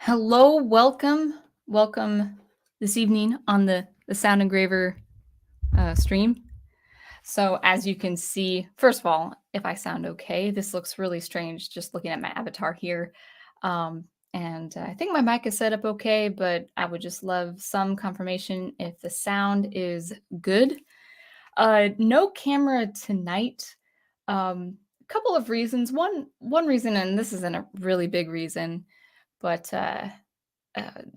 Hello, welcome this evening on the Sound Engraver stream. So as you can see, first of all, if I sound okay, this looks really strange just looking at my avatar here. Um, and I think my mic is set up okay, but I would just love some confirmation if the sound is good. No camera tonight. A couple of reasons. One reason, and this isn't a really big reason, but uh,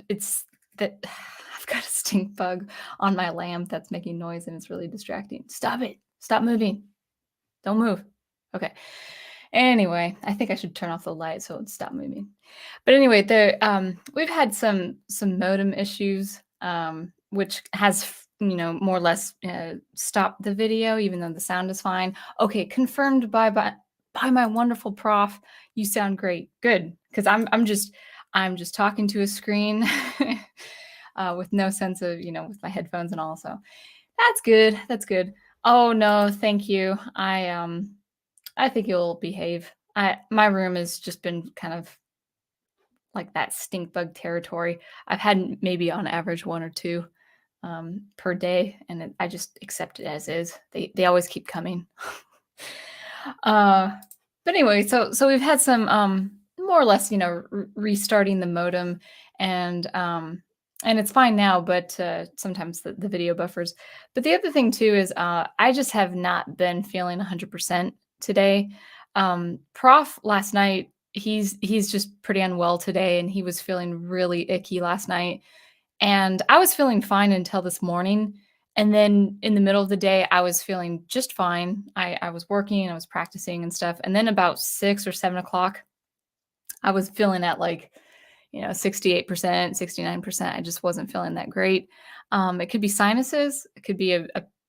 it's that I've got a stink bug on my lamp that's making noise and it's really distracting. Stop it. Stop moving. Don't move. Okay. Anyway, I think I should turn off the light so it stop moving. But anyway, we've had some modem issues, which has more or less stopped the video, even though the sound is fine. Okay, confirmed by my wonderful prof. You sound great. Good, because I'm just talking to a screen with no sense of with my headphones and all. So that's good. That's good. Oh no, thank you. I think you'll behave. My room has just been kind of like that stink bug territory. I've had maybe on average one or two per day, and I just accept it as is. They always keep coming. But anyway, so we've had some more or less restarting the modem, and it's fine now, but sometimes the video buffers. But the other thing too is I just have not been feeling 100% today. Prof last night, he's just pretty unwell today, and he was feeling really icky last night. And I was feeling fine until this morning. And then in the middle of the day, I was feeling just fine. I was working, I was practicing and stuff. And then about 6 or 7 o'clock, I was feeling at 68%, 69%. I just wasn't feeling that great. It could be sinuses. It could be a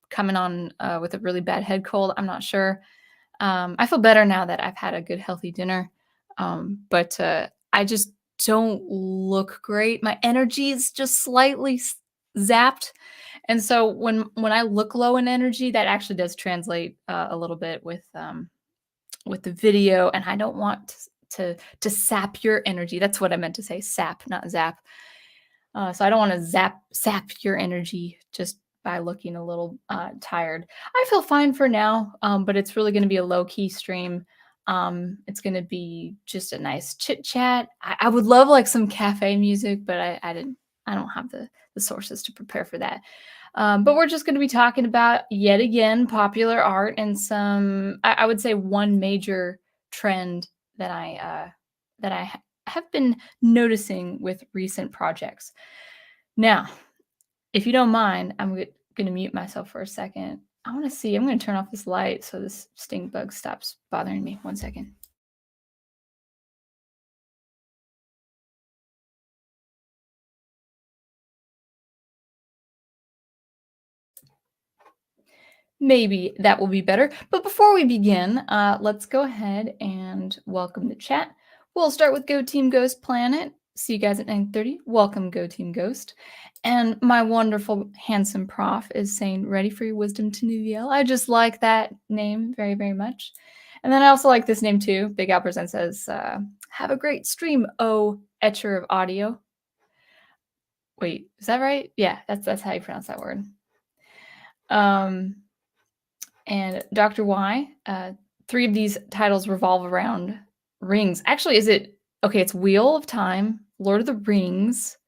coming on with a really bad head cold. I'm not sure. I feel better now that I've had a good, healthy dinner. But I just don't look great. My energy is just slightly zapped. And so when I look low in energy, that actually does translate a little bit with the video. And I don't want to sap your energy. That's what I meant to say, sap, not zap. So I don't want to sap your energy just by looking a little tired. I feel fine for now, but it's really going to be a low key stream. It's going to be just a nice chit chat. I would love like some cafe music, but I don't have the sources to prepare for that. But we're just going to be talking about yet again popular art and some I would say one major trend that I have been noticing with recent projects. Now, if you don't mind, I'm going to mute myself for a second. I want to see. I'm going to turn off this light so this stink bug stops bothering me. 1 second. Maybe that will be better. But before we begin, let's go ahead and welcome the chat. We'll start with Go Team Ghost Planet. See you guys at 9:30. Welcome, Go Team Ghost. And my wonderful, handsome prof is saying, ready for your wisdom to New Yale. I just like that name very, very much. And then I also like this name too. Big Al Present says, have a great stream, oh etcher of audio. Wait, is that right? Yeah, that's how you pronounce that word. And Dr. Y, 3 of these titles revolve around rings. Actually, it's Wheel of Time, Lord of the Rings,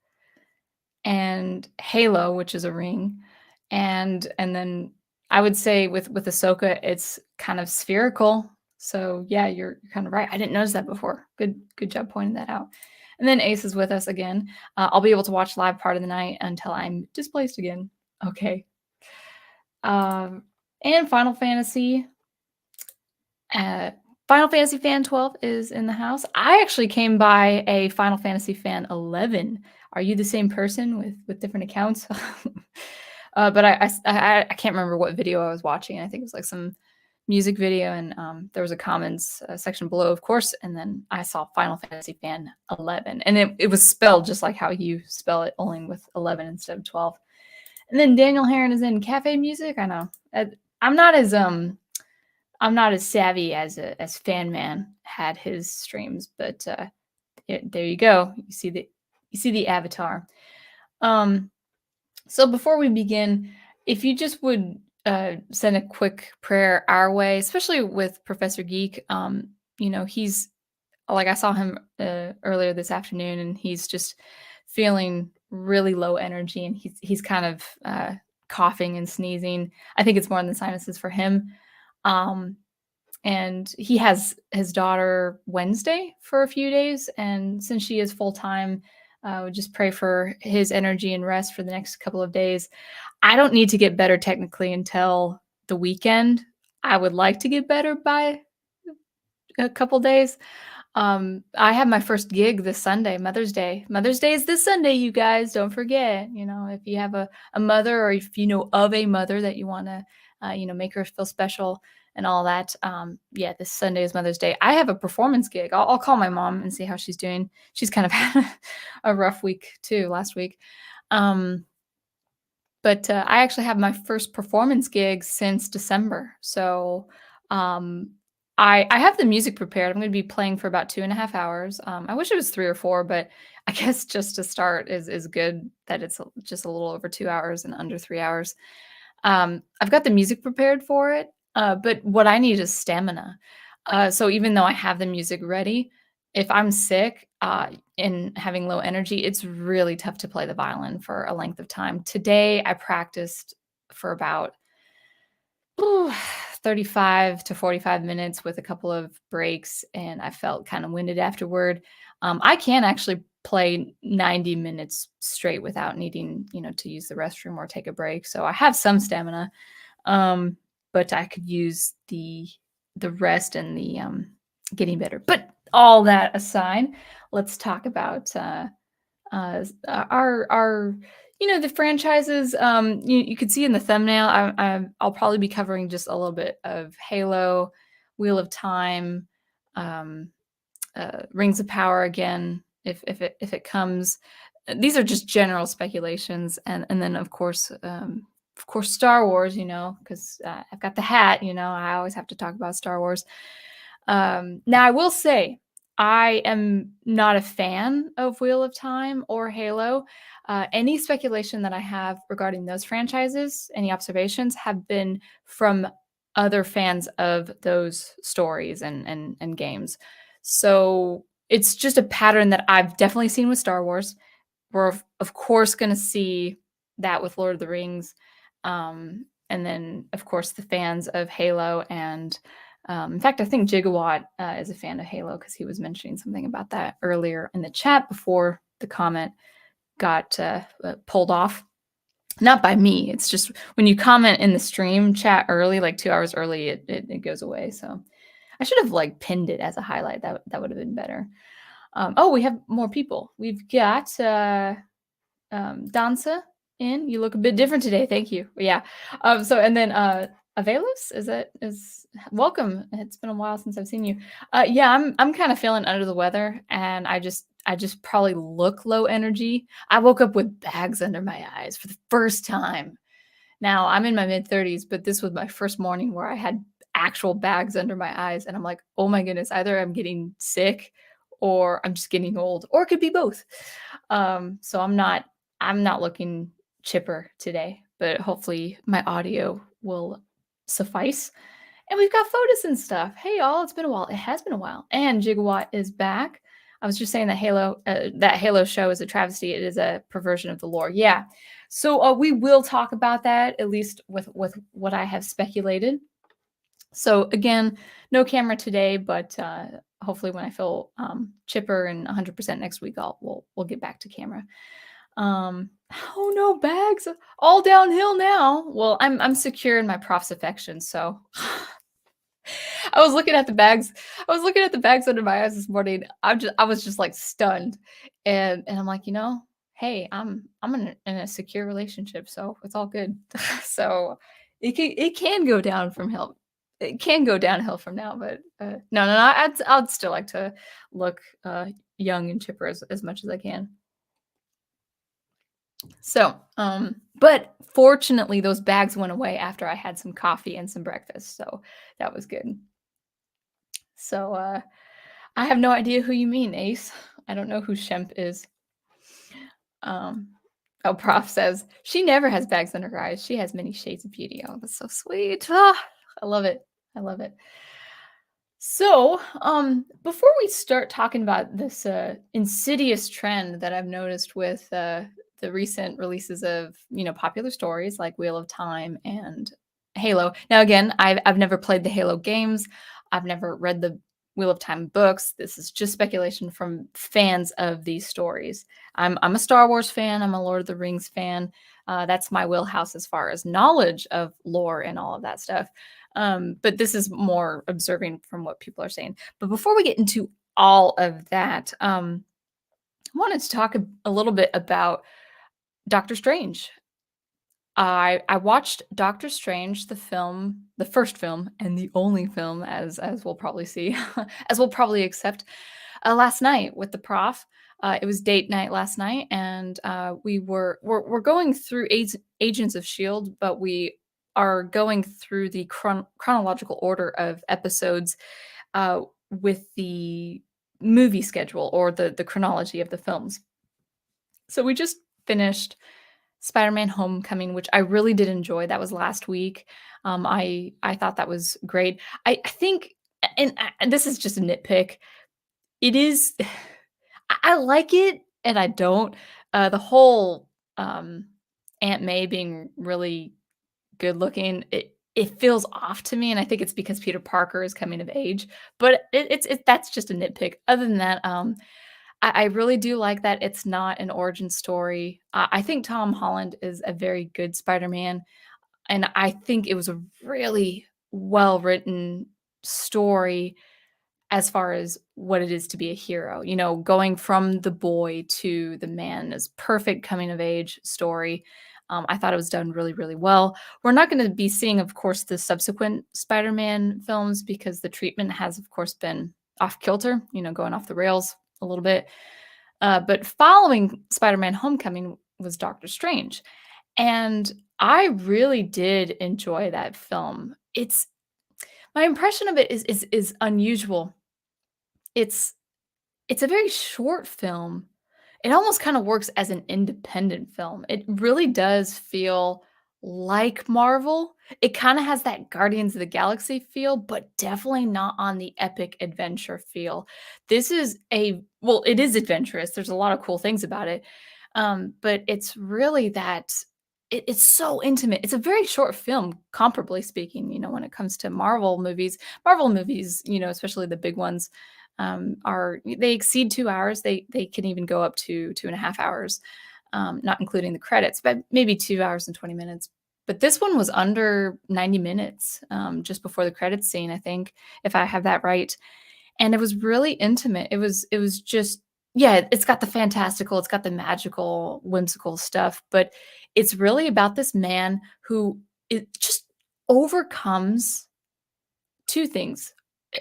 and Halo, which is a ring. And then I would say with Ahsoka, it's kind of spherical. So yeah, you're kind of right. I didn't notice that before. Good job pointing that out. And then Ace is with us again. I'll be able to watch live part of the night until I'm displaced again. Okay. And Final Fantasy. Final Fantasy Fan 12 is in the house. I actually came by a Final Fantasy Fan 11. Are you the same person with different accounts? But I can't remember what video I was watching. I think it was like some music video, and there was a comments section below, of course, and then I saw Final Fantasy Fan 11, and it was spelled just like how you spell it, only with 11 instead of 12. And then Daniel Heron is in cafe music. I know I'm not as savvy as Fan Man had his streams, but there you go. You see you see the avatar. Um, so before we begin, if you just would send a quick prayer our way, especially with Professor Geek. He's like I saw him earlier this afternoon, and he's just feeling really low energy, and he's kind of coughing and sneezing. I think it's more in the sinuses for him. Um, and he has his daughter Wednesday for a few days, and since she is full time, would just pray for his energy and rest for the next couple of days. I don't need to get better technically until the weekend. I would like to get better by a couple days. I have my first gig this Sunday, Mother's Day. Mother's Day is this Sunday, you guys. Don't forget. If you have a mother, or if you know of a mother that you want to, make her feel special and all that. Yeah, this Sunday is Mother's Day. I have a performance gig. I'll call my mom and see how she's doing. She's kind of had a rough week too last week. But I actually have my first performance gig since December. So I have the music prepared. I'm going to be playing for about 2.5 hours. I wish it was 3 or 4, but I guess just to start is good that it's just a little over 2 hours and under 3 hours. I've got the music prepared for it, but what I need is stamina. So even though I have the music ready, if I'm sick and having low energy, it's really tough to play the violin for a length of time. Today, I practiced for about 35 to 45 minutes with a couple of breaks, and I felt kind of winded afterward. I can actually play 90 minutes straight without needing, to use the restroom or take a break. So I have some stamina, but I could use the rest and the getting better. But all that aside, let's talk about our the franchises. You could see in the thumbnail, I'll probably be covering just a little bit of Halo, Wheel of Time, Rings of Power again, if it comes. These are just general speculations, and then of course Star Wars. Because I've got the hat. I always have to talk about Star Wars. Now I will say I am not a fan of Wheel of Time or Halo. Any speculation that I have regarding those franchises, any observations, have been from other fans of those stories and games. So it's just a pattern that I've definitely seen with Star Wars. We're of course going to see that with Lord of the Rings, and then of course the fans of Halo and. In fact, I think Gigawatt is a fan of Halo because he was mentioning something about that earlier in the chat before the comment got pulled off. Not by me. It's just when you comment in the stream chat early, like 2 hours early, it goes away. So I should have pinned it as a highlight. That would have been better. We have more people. We've got Danza in. You look a bit different today. Thank you. Yeah. And then Avelus is welcome. It's been a while since I've seen you. Yeah, I'm kind of feeling under the weather, and I just probably look low energy. I woke up with bags under my eyes for the first time. Now I'm in my mid-30s, but this was my first morning where I had actual bags under my eyes, and I'm like, oh my goodness, either I'm getting sick or I'm just getting old, or it could be both. So I'm not looking chipper today, but hopefully my audio will suffice. And we've got photos and stuff. Hey, y'all, it's been a while. It has been a while. And Gigawatt is back. I was just saying that Halo show is a travesty. It is a perversion of the lore. Yeah. So we will talk about that, at least with what I have speculated. So again, no camera today, but hopefully when I feel chipper and 100% next week, we'll get back to camera. Oh no, bags all downhill now. Well, I'm secure in my prof's affection, so I was looking at the bags under my eyes this morning. I was just stunned, and I'm like, hey, I'm in a secure relationship, so it's all good. So it can go down from hill. It can go downhill from now, but no, I'd still like to look young and chipper as much as I can. So, but fortunately, those bags went away after I had some coffee and some breakfast, so that was good. So, I have no idea who you mean, Ace. I don't know who Shemp is. Um, oh, Prof says, "She never has bags under her eyes. She has many shades of beauty." Oh, that's so sweet. Ah, I love it. I love it. So, before we start talking about this insidious trend that I've noticed with the recent releases of popular stories like Wheel of Time and Halo. Now, again, I've never played the Halo games. I've never read the Wheel of Time books. This is just speculation from fans of these stories. I'm a Star Wars fan. I'm a Lord of the Rings fan. That's my wheelhouse as far as knowledge of lore and all of that stuff. But this is more observing from what people are saying. But before we get into all of that, I wanted to talk a little bit about Doctor Strange. I watched Doctor Strange, the film, the first film, and the only film, as we'll probably see, as we'll probably accept, last night with the prof. It was date night last night, and we're going through Agents of Shield, but we are going through the chronological order of episodes with the movie schedule or the chronology of the films. So we just finished Spider-Man: Homecoming, which I really did enjoy. That was last week. I thought that was great. I think, and this is just a nitpick. It is. I like it and I don't. The whole Aunt May being really good looking, it feels off to me, and I think it's because Peter Parker is coming of age. But it's that's just a nitpick. Other than that, I really do like that it's not an origin story. I think Tom Holland is a very good Spider-Man, and I think it was a really well written story as far as what it is to be a hero. Going from the boy to the man is perfect coming of age story. I thought it was done really, really well. We're not going to be seeing, of course, the subsequent Spider-Man films because the treatment has, of course, been off kilter, going off the rails a little bit. But following Spider-Man: Homecoming was Doctor Strange, and I really did enjoy that film. It's my impression of it is unusual. It's it's a very short film. It almost kinda works as an independent film. It really does feel like Marvel. It kinda has that Guardians of the Galaxy feel, but definitely not on the epic adventure feel. This is it is adventurous, there's a lot of cool things about it, but it's really that it's so intimate. It's a very short film, comparably speaking, when it comes to Marvel movies. Marvel movies, especially the big ones, are they exceed 2 hours. They can even go up to 2.5 hours, not including the credits, but maybe 2 hours and 20 minutes. But this one was under 90 minutes, just before the credits scene, I think, if I have that right. And it was really intimate. It was just yeah, it's got the fantastical, it's got the magical, whimsical stuff, but it's really about this man who it just overcomes 2 things.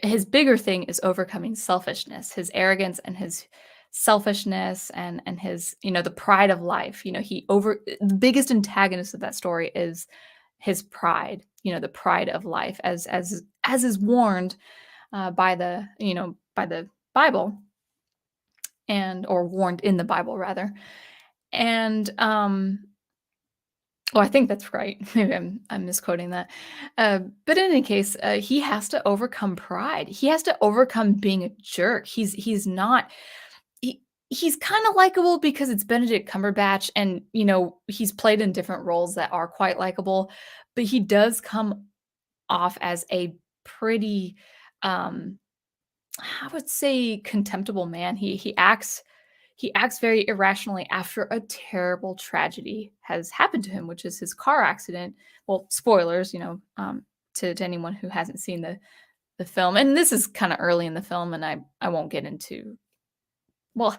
His bigger thing is overcoming selfishness, his arrogance and his selfishness and his, the pride of life. The biggest antagonist of that story is his pride, the pride of life as is warned by the Bible or warned in the Bible rather. And I think that's right. Maybe I'm misquoting that. But in any case, he has to overcome pride. He has to overcome being a jerk. He's not. He's kind of likable because it's Benedict Cumberbatch, and he's played in different roles that are quite likable. But he does come off as a pretty, I would say, contemptible man. He acts very irrationally after a terrible tragedy has happened to him, which is his car accident. Well, spoilers, to anyone who hasn't seen the film. And this is kind of early in the film, and I won't get into. Well,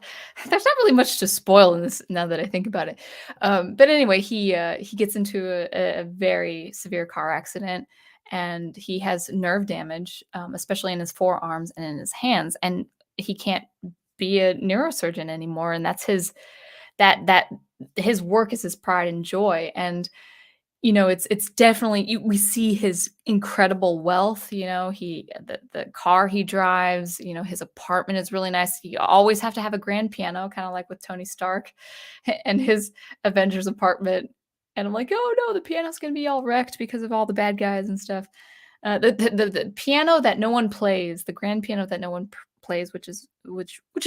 there's not really much to spoil in this now that I think about it. But anyway, he gets into a very severe car accident, and he has nerve damage, especially in his forearms and in his hands, and he can't be a neurosurgeon anymore. And that's his that his work is his pride and joy. And it's definitely we see his incredible wealth, the car he drives, his apartment is really nice. You always have to have a grand piano, kind of like with Tony Stark and his Avengers apartment. And I'm like, oh no, the piano's gonna be all wrecked because of all the bad guys and stuff. The piano that no one plays, the grand piano that no one plays, which is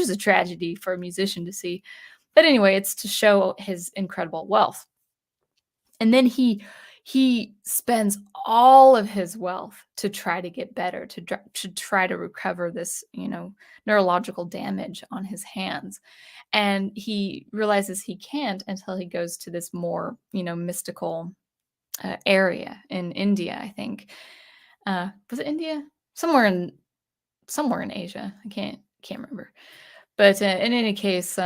a tragedy for a musician to see. But anyway, it's to show his incredible wealth. And then he spends all of his wealth to try to get better, to try to recover this, neurological damage on his hands. And he realizes he can't until he goes to this more, mystical area in India, I think. Was it India? Somewhere in somewhere in Asia. I can't remember. But in any case,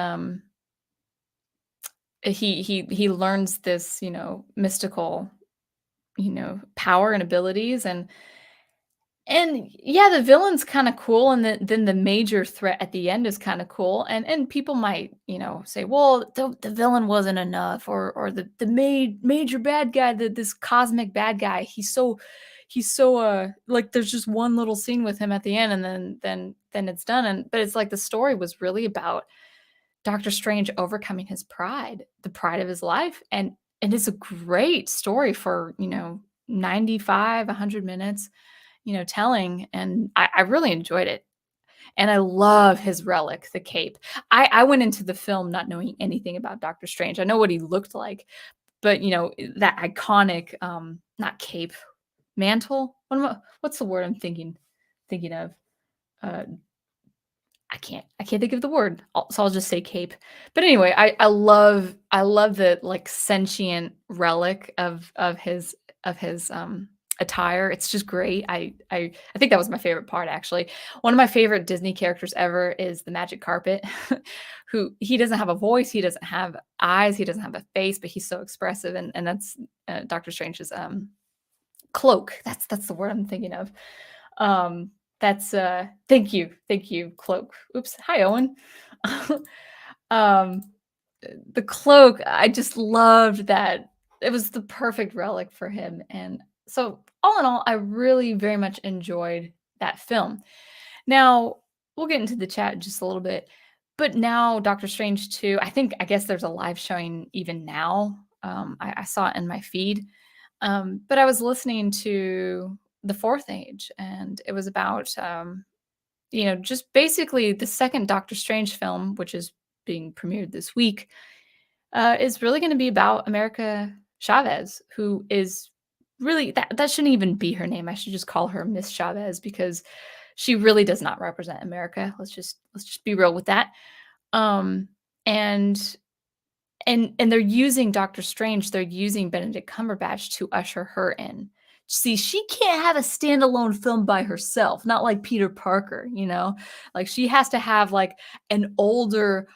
he learns this, mystical, power and abilities, and yeah, the villain's kind of cool, and then the major threat at the end is kind of cool, and people might, say, well, the villain wasn't enough, or the major bad guy, this cosmic bad guy, he's so like there's just one little scene with him at the end, and then it's done, and but it's like the story was really about Doctor Strange overcoming his pride, the pride of his life, and it's a great story for, 95, 100 minutes, telling, and I really enjoyed it. And I love his relic, the cape. I went into the film not knowing anything about Doctor Strange. I know what he looked like, but, that iconic, not cape, mantle? What's the word I'm thinking of? Uh I can't think of the word, so I'll just say cape. But anyway, I love the, like, sentient relic of his attire. It's just great. I think that was my favorite part, actually. One of my favorite Disney characters ever is the Magic Carpet, who he doesn't have a voice, he doesn't have eyes, he doesn't have a face, but he's so expressive, and that's, Doctor Strange's, cloak. That's the word I'm thinking of. That's thank you, cloak. Oops. Hi, Owen. um the cloak, I just loved that. It was the perfect relic for him. And so all in all, I really very much enjoyed that film. Now, we'll get into the chat just a little bit. But now Doctor Strange 2, I guess there's a live showing even now. I saw it in my feed. But I was listening to The Fourth Age, and it was about, just basically the second Doctor Strange film, which is being premiered this week, is really going to be about America Chavez, who is really that shouldn't even be her name. I should just call her Miss Chavez because she really does not represent America. Let's just be real with that. Um, and and they're using Doctor Strange, they're using Benedict Cumberbatch to usher her in. See, she can't have a standalone film by herself, not like Peter Parker, Like, she has to have, like, an older,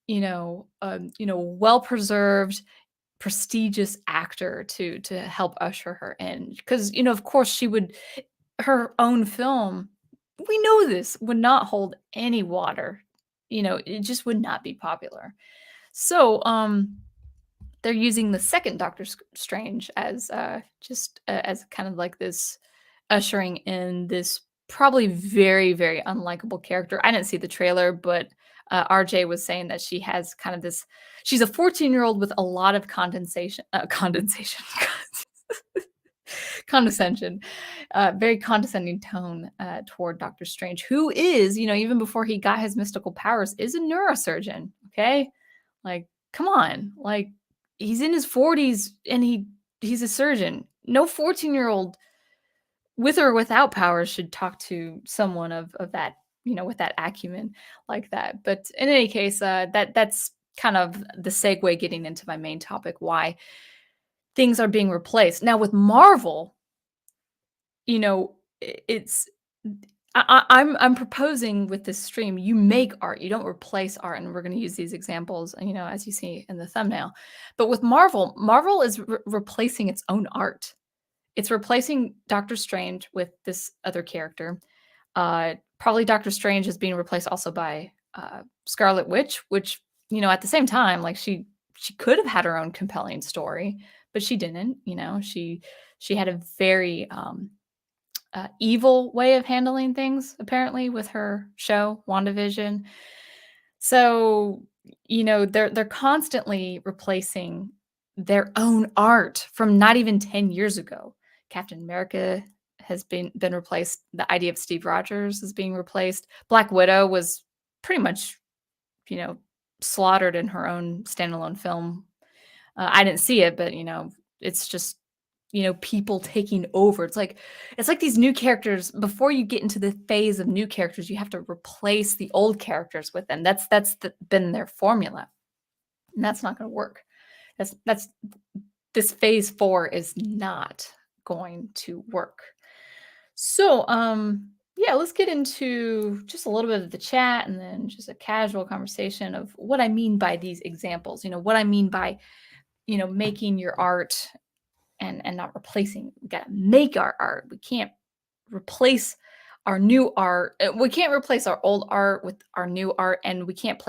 well-preserved, prestigious actor to help usher her in. Because, of course, she would her own film, we know this, would not hold any water. It just would not be popular. So, they're using the second Doctor Strange as just as kind of like this ushering in this probably very, very unlikable character. I didn't see the trailer, but RJ was saying that she has kind of this. She's a 14-year-old with a lot of condensation, condescension, very condescending tone toward Doctor Strange, who is, even before he got his mystical powers, is a neurosurgeon. Okay, like, come on, like, he's in his 40s and he's a surgeon. No 14-year-old with or without powers should talk to someone of that, with that acumen like that. But in any case, that's kind of the segue getting into my main topic, why things are being replaced. Now with Marvel, it's I'm proposing with this stream, you make art, you don't replace art, and we're going to use these examples, as you see in the thumbnail. But with Marvel, Marvel is replacing its own art. It's replacing Doctor Strange with this other character. Probably Doctor Strange is being replaced also by Scarlet Witch, which, at the same time, like, she could have had her own compelling story, but she didn't. She had a very evil way of handling things, apparently, with her show WandaVision. So, they're constantly replacing their own art from not even 10 years ago. Captain America has been replaced. The idea of Steve Rogers is being replaced. Black Widow was pretty much, you know, slaughtered in her own standalone film. I didn't see it, but it's just people taking over. It's like these new characters. Before you get into the phase of new characters, you have to replace the old characters with them. Been their formula, and that's not going to work. That's This phase 4 is not going to work. So, yeah, let's get into just a little bit of the chat and then just a casual conversation of what I mean by these examples. What I mean by, making your art and not replacing. We got to make our art. We can't replace our new art. We can't replace our old art with our new art, and we can't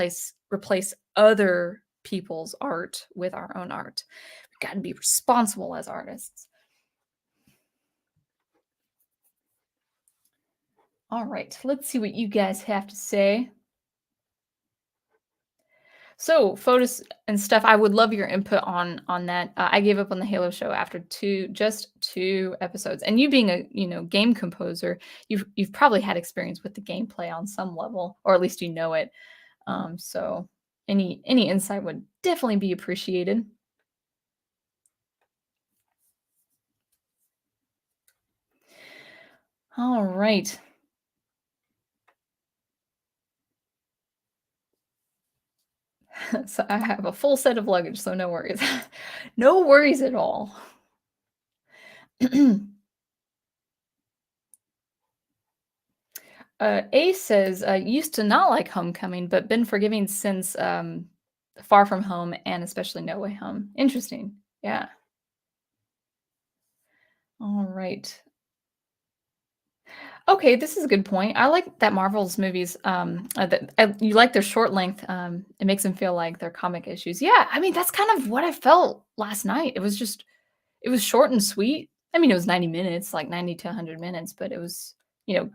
replace other people's art with our own art. We got to be responsible as artists. All right, let's see what you guys have to say. So photos and stuff, I would love your input on that. I gave up on the Halo show after just two episodes. And you being a game composer, you've probably had experience with the gameplay on some level, or at least you know it. So any insight would definitely be appreciated. All right. So I have a full set of luggage, so no worries. No worries at all. Ace says, used to not like Homecoming, but been forgiving since Far From Home and especially No Way Home. Interesting. Yeah. All right. Okay, this is a good point. I like that Marvel's movies, you like their short length. It makes them feel like they're comic issues. Yeah, I mean, that's kind of what I felt last night. It was short and sweet. I mean, it was 90 minutes, like 90 to 100 minutes, but it was,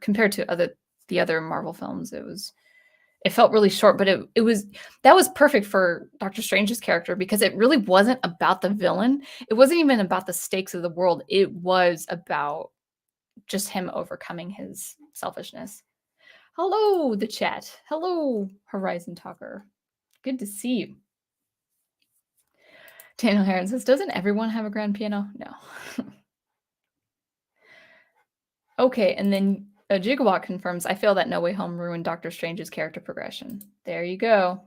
compared to the other Marvel films, it felt really short, but that was perfect for Doctor Strange's character because it really wasn't about the villain. It wasn't even about the stakes of the world. It was about just him overcoming his selfishness. Hello, the chat. Hello, Horizon Talker. Good to see you. Daniel Heron says, doesn't everyone have a grand piano? No. Okay, and then a Gigawatt confirms, I feel that No Way Home ruined Doctor Strange's character progression. There you go.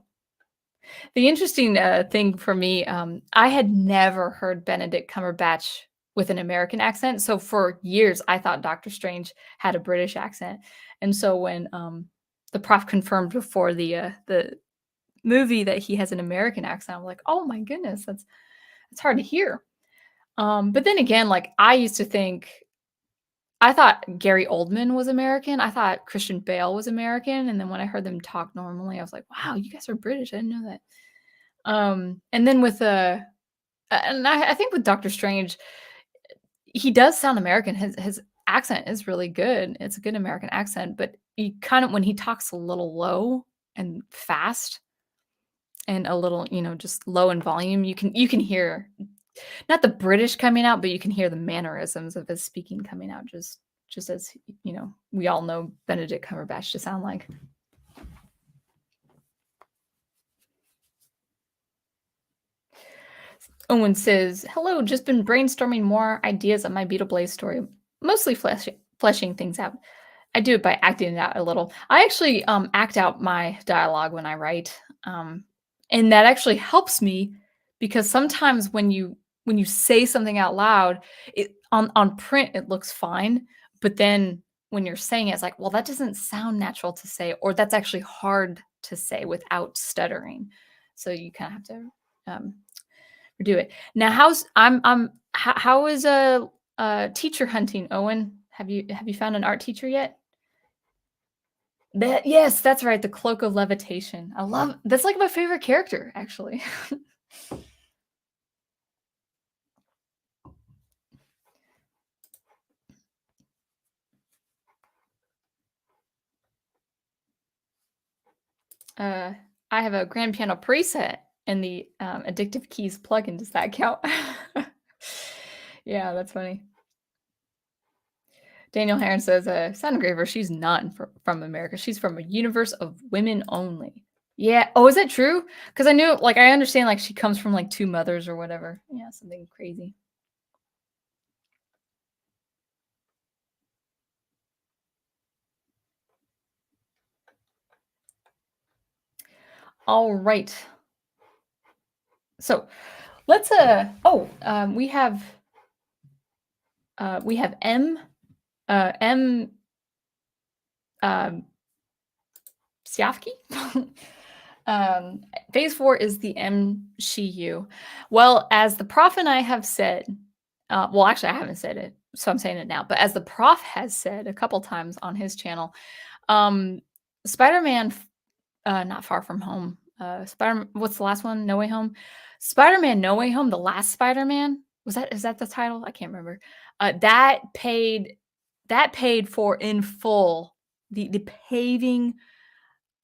The interesting thing for me, I had never heard Benedict Cumberbatch with an American accent. So for years, I thought Doctor Strange had a British accent. And so when the prof confirmed before the movie that he has an American accent, I'm like, oh my goodness, that's hard to hear. But then again, like I thought Gary Oldman was American. I thought Christian Bale was American. And then when I heard them talk normally, I was like, wow, you guys are British. I didn't know that. And then I think with Doctor Strange, he does sound American. His accent is really good. It's a good American accent, but he kind of when he talks a little low and fast and a little, just low in volume, you can hear not the British coming out, but you can hear the mannerisms of his speaking coming out just as, we all know Benedict Cumberbatch to sound like. Owen says, hello, just been brainstorming more ideas on my Beetle Blaze story, mostly fleshing things out. I do it by acting it out a little. I actually act out my dialogue when I write. And that actually helps me because sometimes when you say something out loud, on print, it looks fine. But then when you're saying it, it's like, well, that doesn't sound natural to say, or that's actually hard to say without stuttering. So you kind of have to do it. Now, how is teacher hunting, Owen? Have you found an art teacher yet? Yes, that's right. The Cloak of Levitation. That's like my favorite character, actually. Uh, I have a grand piano preset in the Addictive Keys plugin. Does that count? Yeah, that's funny. Daniel Heron says, Sound Engraver, she's not from America. She's from a universe of women only. Yeah. Oh, is that true? Because I knew, like, I understand, like, she comes from, like, two mothers or whatever. Yeah, something crazy. All right. So let's, we have M, um, Siafki. Phase 4 is the MCU. Well, as the prof and I have said, well, actually, I haven't said it, so I'm saying it now. But as the prof has said a couple times on his channel, um, Spider-Man, not Far From Home. What's the last one? No Way Home. Spider-Man No Way Home. The last Spider-Man, is that the title? I can't remember. That paid for in full the paving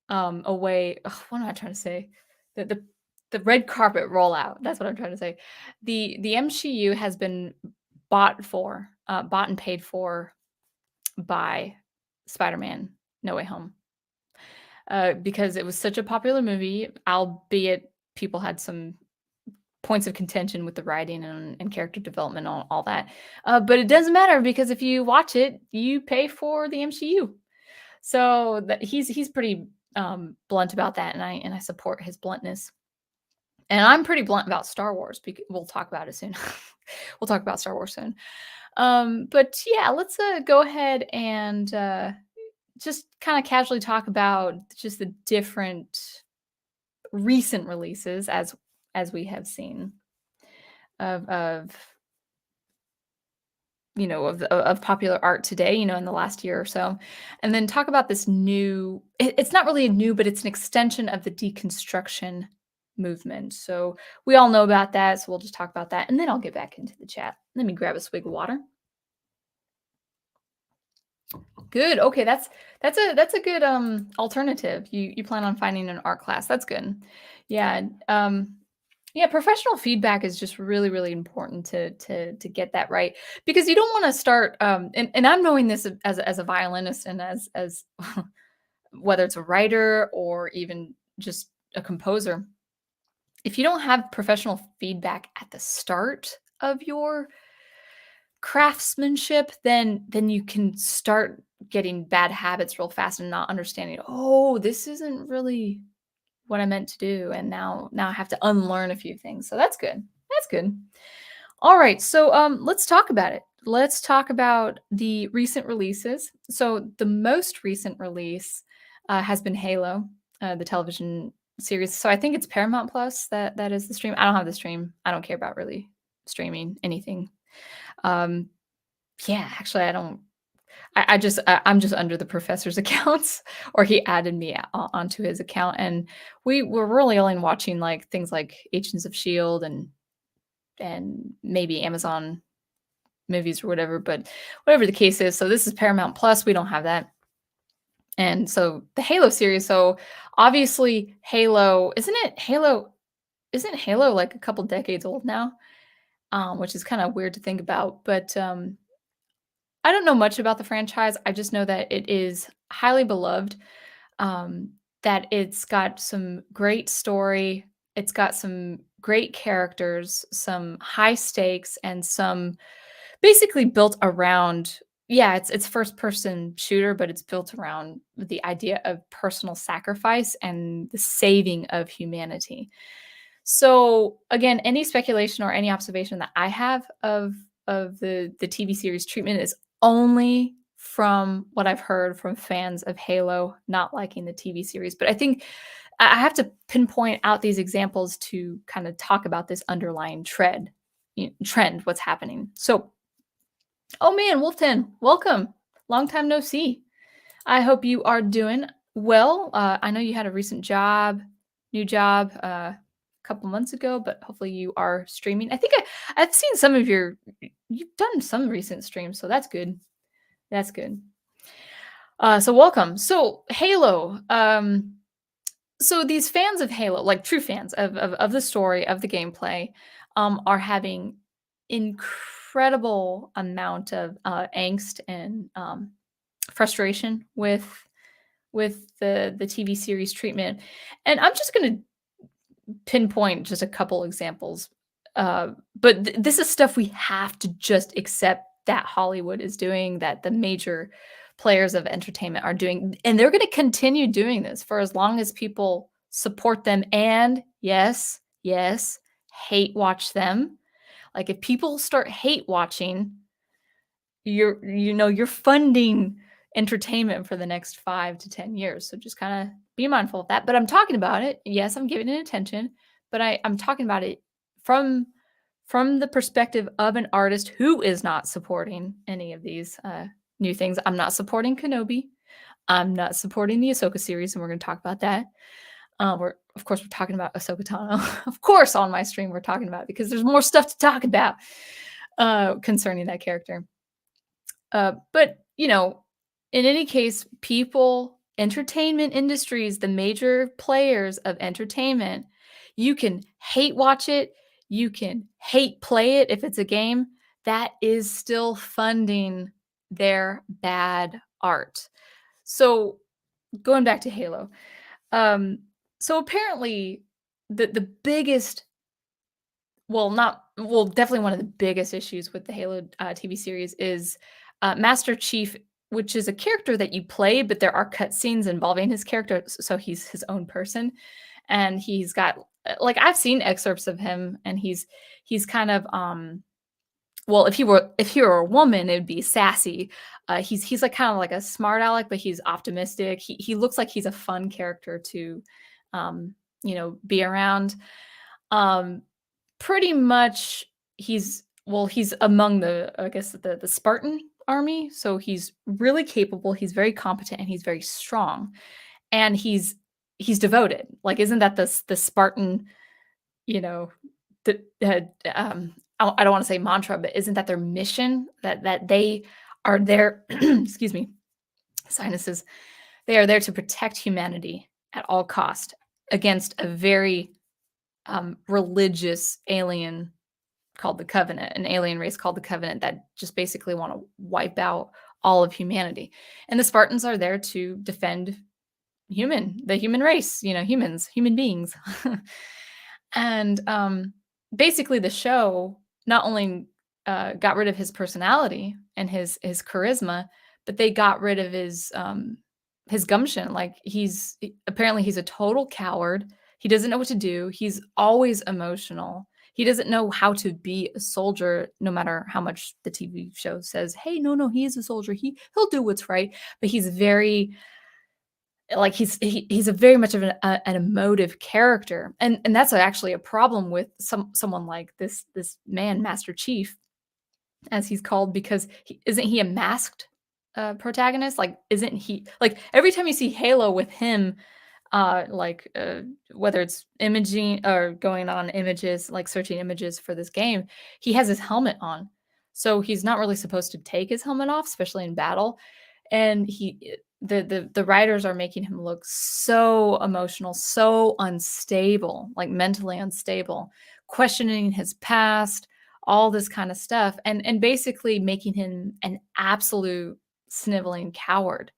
away. Ugh, what am I trying to say? The the the red carpet rollout. That's what I'm trying to say. The MCU has been bought and paid for by Spider-Man No Way Home. Because it was such a popular movie, albeit people had some points of contention with the writing and character development and all that. But it doesn't matter because if you watch it, you pay for the MCU. So he's pretty blunt about that, and I support his bluntness. And I'm pretty blunt about Star Wars. We'll talk about it soon. We'll talk about Star Wars soon. But yeah, let's go ahead and just kind of casually talk about just the different recent releases as we have seen of of popular art today, in the last year or so, and then talk about this new. It's not really a new, but it's an extension of the deconstruction movement. So we all know about that. So we'll just talk about that, and then I'll get back into the chat. Let me grab a swig of water. Good. Okay, that's a good alternative. You plan on finding an art class. That's good. Yeah. Yeah, professional feedback is just really, really important to get that right because you don't want to start and I'm knowing this as a violinist and as whether it's a writer or even just a composer. If you don't have professional feedback at the start of your craftsmanship, then you can start getting bad habits real fast and not understanding, oh, this isn't really what I meant to do. And now I have to unlearn a few things. So that's good. That's good. All right. So let's talk about it. Let's talk about the recent releases. So the most recent release has been Halo, the television series. So I think it's Paramount Plus that is the stream. I don't have the stream. I don't care about really streaming anything. Um, yeah, actually, I don't. I'm just under the professor's accounts, or he added me onto his account, and we were really only watching like things like Agents of Shield and maybe Amazon movies or whatever. But whatever the case is, so this is Paramount Plus. We don't have that, and so the Halo series. So obviously, Halo isn't it Halo? Isn't Halo like a couple decades old now? Which is kind of weird to think about, but I don't know much about the franchise. I just know that it is highly beloved, that it's got some great story, it's got some great characters, some high stakes, and some basically built around yeah, it's first person shooter, but it's built around the idea of personal sacrifice and the saving of humanity. So again, any speculation or any observation that I have of the TV series treatment is only from what I've heard from fans of Halo not liking the TV series. But I think I have to pinpoint out these examples to kind of talk about this underlying trend, what's happening. So, oh man, Wolfton, welcome. Long time no see. I hope you are doing well. I know you had a recent new job a couple months ago, but hopefully you are streaming. I think I've seen some of you've done some recent streams, so that's good. That's good. So welcome. So Halo. So these fans of Halo, like true fans of the story, of the gameplay, are having incredible amount of, angst and, frustration with the TV series treatment, and I'm just gonna pinpoint just a couple examples, but this is stuff we have to just accept that Hollywood is doing, that the major players of entertainment are doing, and they're gonna continue doing this for as long as people support them and yes, yes, hate watch them. Like, if people start hate watching, you're funding entertainment for the next 5 to 10 years, so just kinda be mindful of that, but I'm talking about it. Yes, I'm giving it attention, but I'm talking about it from the perspective of an artist who is not supporting any of these, new things. I'm not supporting Kenobi. I'm not supporting the Ahsoka series, and we're gonna talk about that. We're talking about Ahsoka Tano. Of course, on my stream, we're talking about it because there's more stuff to talk about, concerning that character. But, in any case, people, entertainment industries, the major players of entertainment, you can hate watch it, you can hate play it if it's a game, that is still funding their bad art. So, going back to Halo, um, so apparently the biggest, definitely one of the biggest issues with the Halo, TV series is, Master Chief, which is a character that you play, but there are cutscenes involving his character, so he's his own person, and he's got like, I've seen excerpts of him, and he's kind of, if he were a woman, it'd be sassy. He's like, kinda like a smart aleck, but he's optimistic. He looks like he's a fun character to, be around. Um Pretty much he's among I guess the Spartan army, so he's really capable, he's very competent, and he's very strong, and he's devoted. Like, isn't that the Spartan, you know, the, I don't wanna say mantra, but isn't that their mission? That they are there excuse me, sinuses. They are there to protect humanity at all cost against a very, religious alien called the Covenant, an alien race called the Covenant that just basically want to wipe out all of humanity. And the Spartans are there to defend the human race, humans, human beings. And basically, the show not only got rid of his personality and his charisma, but they got rid of his gumption. Like, apparently he's a total coward. He doesn't know what to do. He's always emotional. He doesn't know how to be a soldier, no matter how much the TV show says, "Hey, no, he is a soldier. He'll do what's right." But he's very like he's a very much of an emotive character, and that's actually a problem with someone like this man, Master Chief, as he's called, because isn't he a masked protagonist? Like, isn't he like every time you see Halo with him, like, whether it's imaging or going on images, like searching images for this game, he has his helmet on. So he's not really supposed to take his helmet off, especially in battle. And the writers are making him look so emotional, so unstable, like mentally unstable, questioning his past, all this kind of stuff, and basically making him an absolute sniveling coward.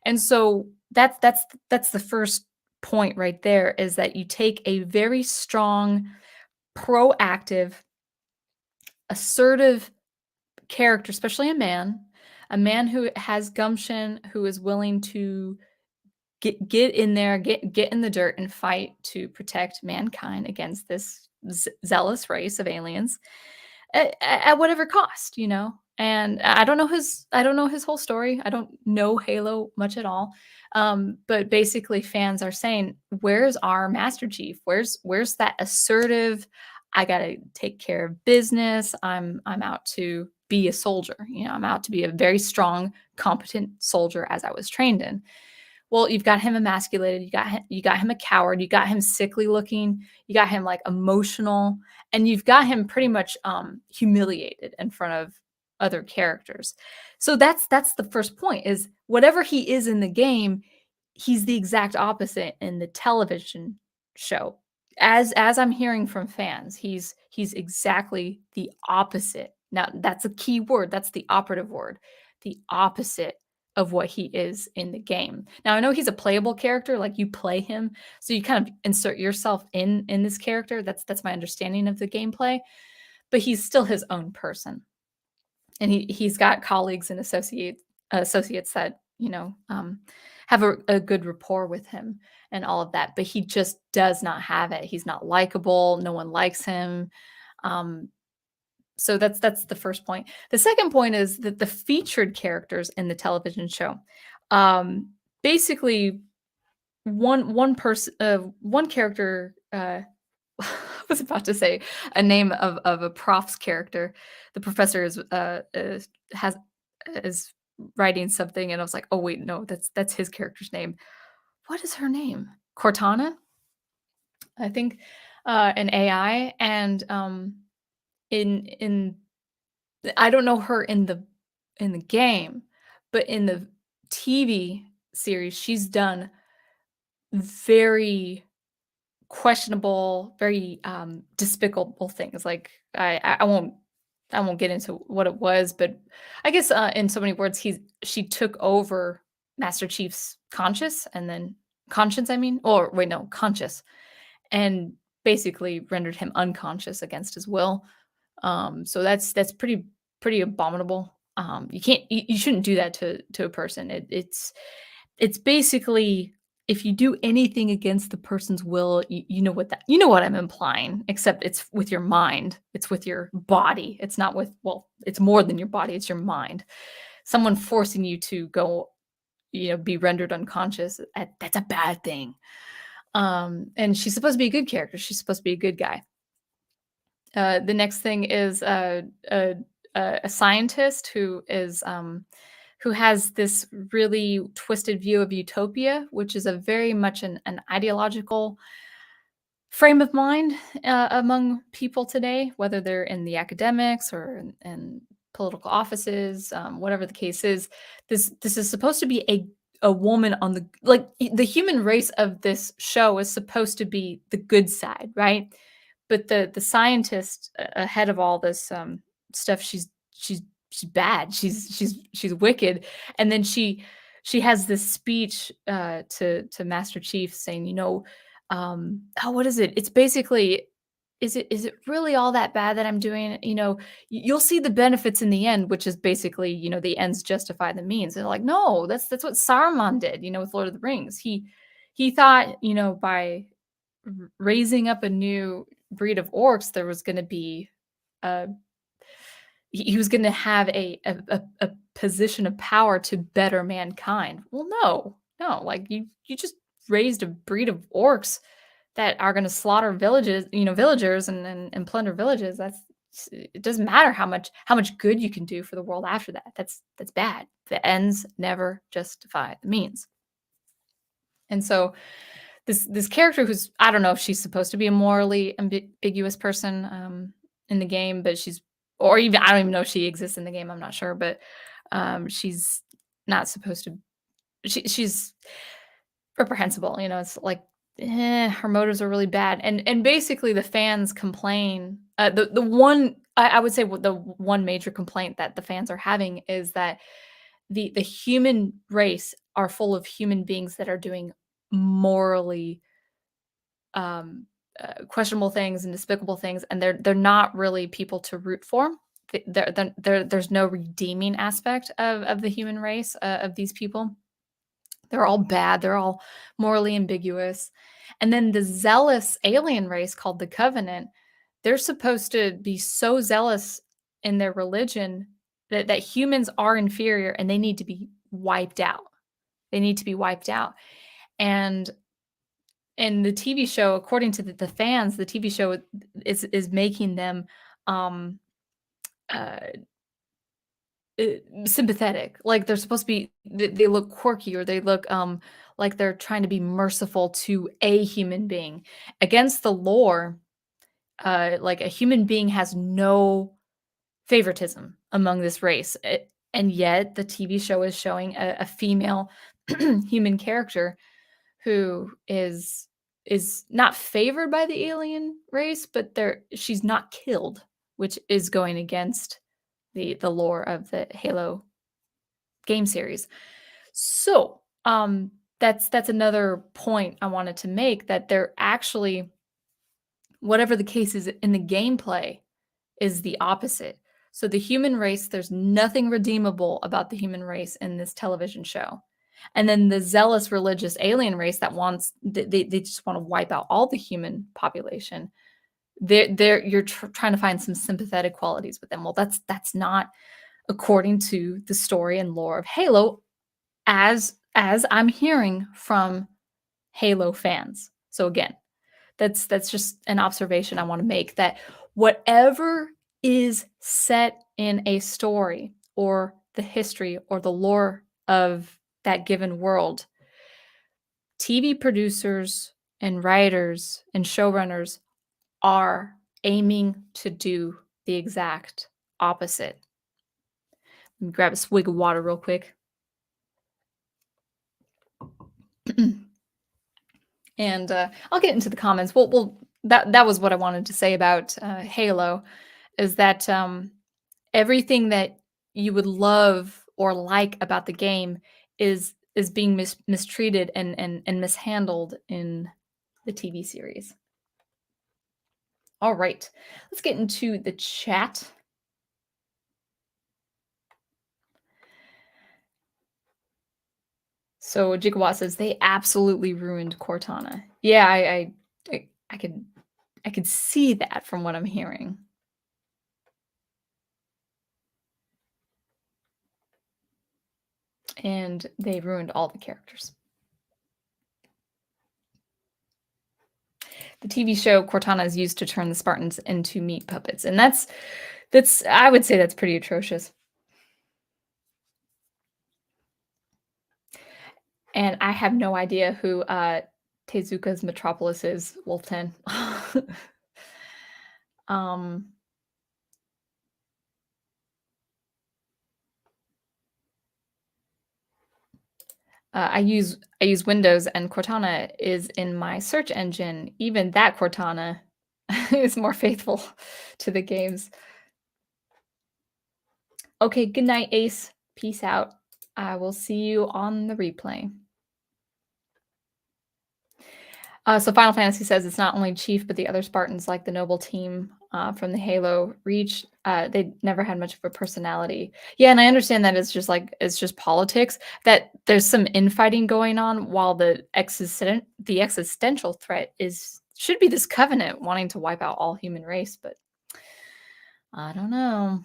And so that's the first point right there, is that you take a very strong, proactive, assertive character, especially a man who has gumption, who is willing to get in there, get in the dirt and fight to protect mankind against this zealous race of aliens at whatever cost, And I don't know his whole story. I don't know Halo much at all. But basically, fans are saying, "Where's our Master Chief? Where's that assertive? I gotta take care of business. I'm out to be a soldier. I'm out to be a very strong, competent soldier, as I was trained in." Well, you've got him emasculated, you got him a coward, you got him sickly looking, you got him, like, emotional, and you've got him pretty much, humiliated in front of other characters. So that's the first point, is whatever he is in the game, he's the exact opposite in the television show. As I'm hearing from fans, he's exactly the opposite. Now, that's a key word, that's the operative word, the opposite of what he is in the game. Now, I know he's a playable character, like, you play him, so you kind of insert yourself in this character, that's my understanding of the gameplay, but he's still his own person, and he's got colleagues and associates that, have a good rapport with him and all of that, but he just does not have it. He's not likable, no one likes him. Um, so that's the first point. The second point is that the featured characters in the television show, um, basically one character, I was about to say a name of a prof's character. The professor is writing something, and I was like, "Oh, wait, no, that's his character's name." What is her name? Cortana, I think, an AI, and, in I don't know her in the game, but in the TV series, she's done very questionable, very, despicable things, like, I won't get into what it was, but I guess, in so many words, she took over Master Chief's conscience, I mean, or wait, no, conscious, and basically rendered him unconscious against his will. So that's pretty abominable. You can't you shouldn't do that to a person. It's basically, if you do anything against the person's will, you know what I'm implying, except it's with your mind. It's with your body. It's not with, well, it's more than your body, it's your mind. Someone forcing you to go, be rendered unconscious, that's a bad thing. And she's supposed to be a good character. She's supposed to be a good guy. The next thing is a scientist who has this really twisted view of utopia, which is a very much an ideological frame of mind among people today, whether they're in the academics or in political offices, whatever the case is. This is supposed to be a woman on the human race of this show is supposed to be the good side, right? But the scientist ahead of all this stuff, she's bad. She's wicked, and then she has this speech to Master Chief saying, oh, what is it? It's basically, is it really all that bad that I'm doing? You'll see the benefits in the end, which is basically, the ends justify the means. They're like, no, that's what Saruman did, with Lord of the Rings. He thought, by raising up a new breed of orcs, there was going to be uh he was going to have a position of power to better mankind. Well, no, like, you just raised a breed of orcs that are going to slaughter villagers and plunder villages. It doesn't matter how much good you can do for the world after that. That's bad. The ends never justify the means. And so this character, who's, I don't know if she's supposed to be a morally ambiguous person in the game, but or even, I don't even know if she exists in the game. I'm not sure, but she's not supposed to. She's reprehensible. It's like, her motives are really bad, and basically the fans complain. The one, I would say, the one major complaint that the fans are having is that the human race are full of human beings that are doing morally questionable things and despicable things, and they're not really people to root for. There's no redeeming aspect of the human race, of these people. They're all bad. They're all morally ambiguous. And then the zealous alien race called the Covenant, they're supposed to be so zealous in their religion that humans are inferior and they need to be wiped out. They need to be wiped out. And the TV show, according to the fans, the TV show is making them um, uh, sympathetic. Like, they're supposed to be, they look quirky, or they look like they're trying to be merciful to a human being. Against the lore, like, a human being has no favoritism among this race. And yet the TV show is showing a female human character who is not favored by the alien race, but she's not killed, which is going against the lore of the Halo game series. So, that's another point I wanted to make, that they're actually, whatever the case is in the gameplay, is the opposite. So the human race, there's nothing redeemable about the human race in this television show. And then the zealous religious alien race that they just want to wipe out all the human population. You're trying to find some sympathetic qualities with them. Well, that's not according to the story and lore of Halo, as I'm hearing from Halo fans. So again, that's just an observation I want to make, that whatever is set in a story or the history or the lore of that given world, TV producers and writers and showrunners are aiming to do the exact opposite. Let me grab a swig of water real quick. And I'll get into the comments. Well, that was what I wanted to say about Halo, is that everything that you would love or like about the game is being mistreated and mishandled in the TV series. All right, let's get into the chat. So Jikawa says they absolutely ruined Cortana. Yeah, I could see that from what I'm hearing. And they ruined all the characters. The TV show Cortana is used to turn the Spartans into meat puppets, and that's I would say that's pretty atrocious. And I have no idea who Tezuka's Metropolis is, Wolf 10. um I use Windows, and Cortana is in my search engine. Even that Cortana is more faithful to the games. Okay, good night, Ace. Peace out. I will see you on the replay. So Final Fantasy says it's not only Chief, but the other Spartans, like the noble team from the Halo Reach, they never had much of a personality. Yeah, and I understand that it's just politics, that there's some infighting going on, while the existential threat should be this covenant wanting to wipe out all human race, but I don't know.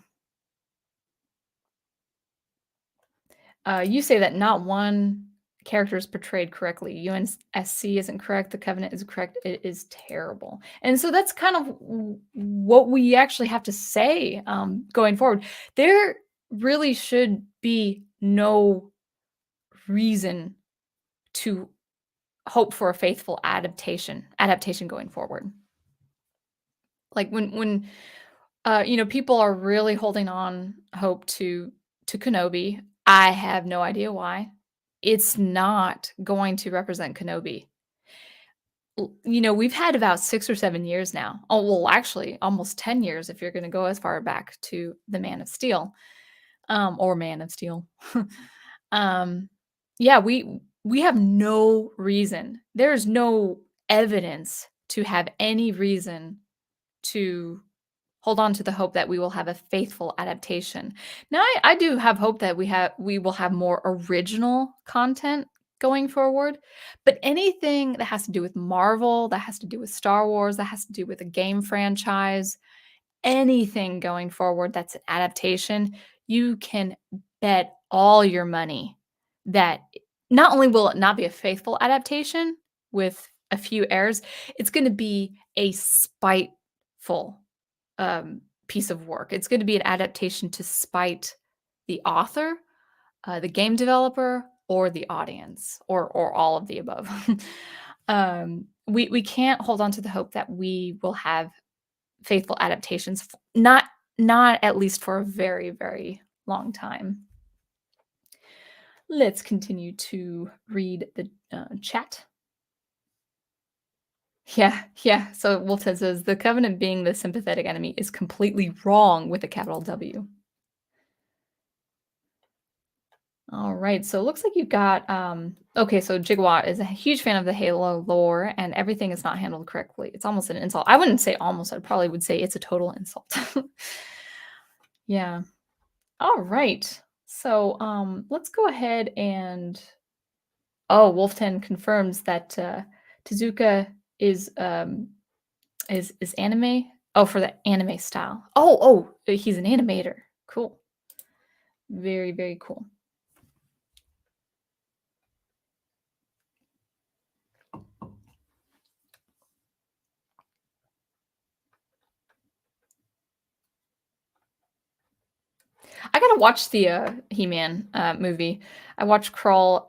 You say that not one character is portrayed correctly. UNSC isn't correct. The Covenant is correct. It is terrible. And so that's kind of what we actually have to say going forward. There really should be no reason to hope for a faithful adaptation going forward. Like when people are really holding on hope to Kenobi. I have no idea why. It's not going to represent Kenobi. We've had about 6 or 7 years now. Oh, well, actually, almost 10 years if you're going to go as far back to the Man of Steel, or Man of Steel. Yeah, we have no reason. There's no evidence to have any reason to hold on to the hope that we will have a faithful adaptation. Now, I do have hope that we will have more original content going forward, but anything that has to do with Marvel, that has to do with Star Wars, that has to do with a game franchise, anything going forward that's an adaptation, you can bet all your money that not only will it not be a faithful adaptation with a few errors, it's going to be a spiteful piece of work. It's going to be an adaptation to spite the author, the game developer, or the audience, or all of the above. We can't hold on to the hope that we will have faithful adaptations, not at least for a very, very long time. Let's continue to read the chat. Yeah, yeah. So Wolfhead says the Covenant being the sympathetic enemy is completely wrong with a capital W. All right, so it looks like you got okay, so Jigwatt is a huge fan of the Halo lore and everything is not handled correctly. It's almost an insult. I wouldn't say almost, I probably would say it's a total insult. Yeah. All right. So let's go ahead and oh, Wolfton confirms that Tezuka is is anime. Oh, for the anime style. He's an animator. Cool. Very, very cool. I gotta watch the He-Man movie. I watched Crawl.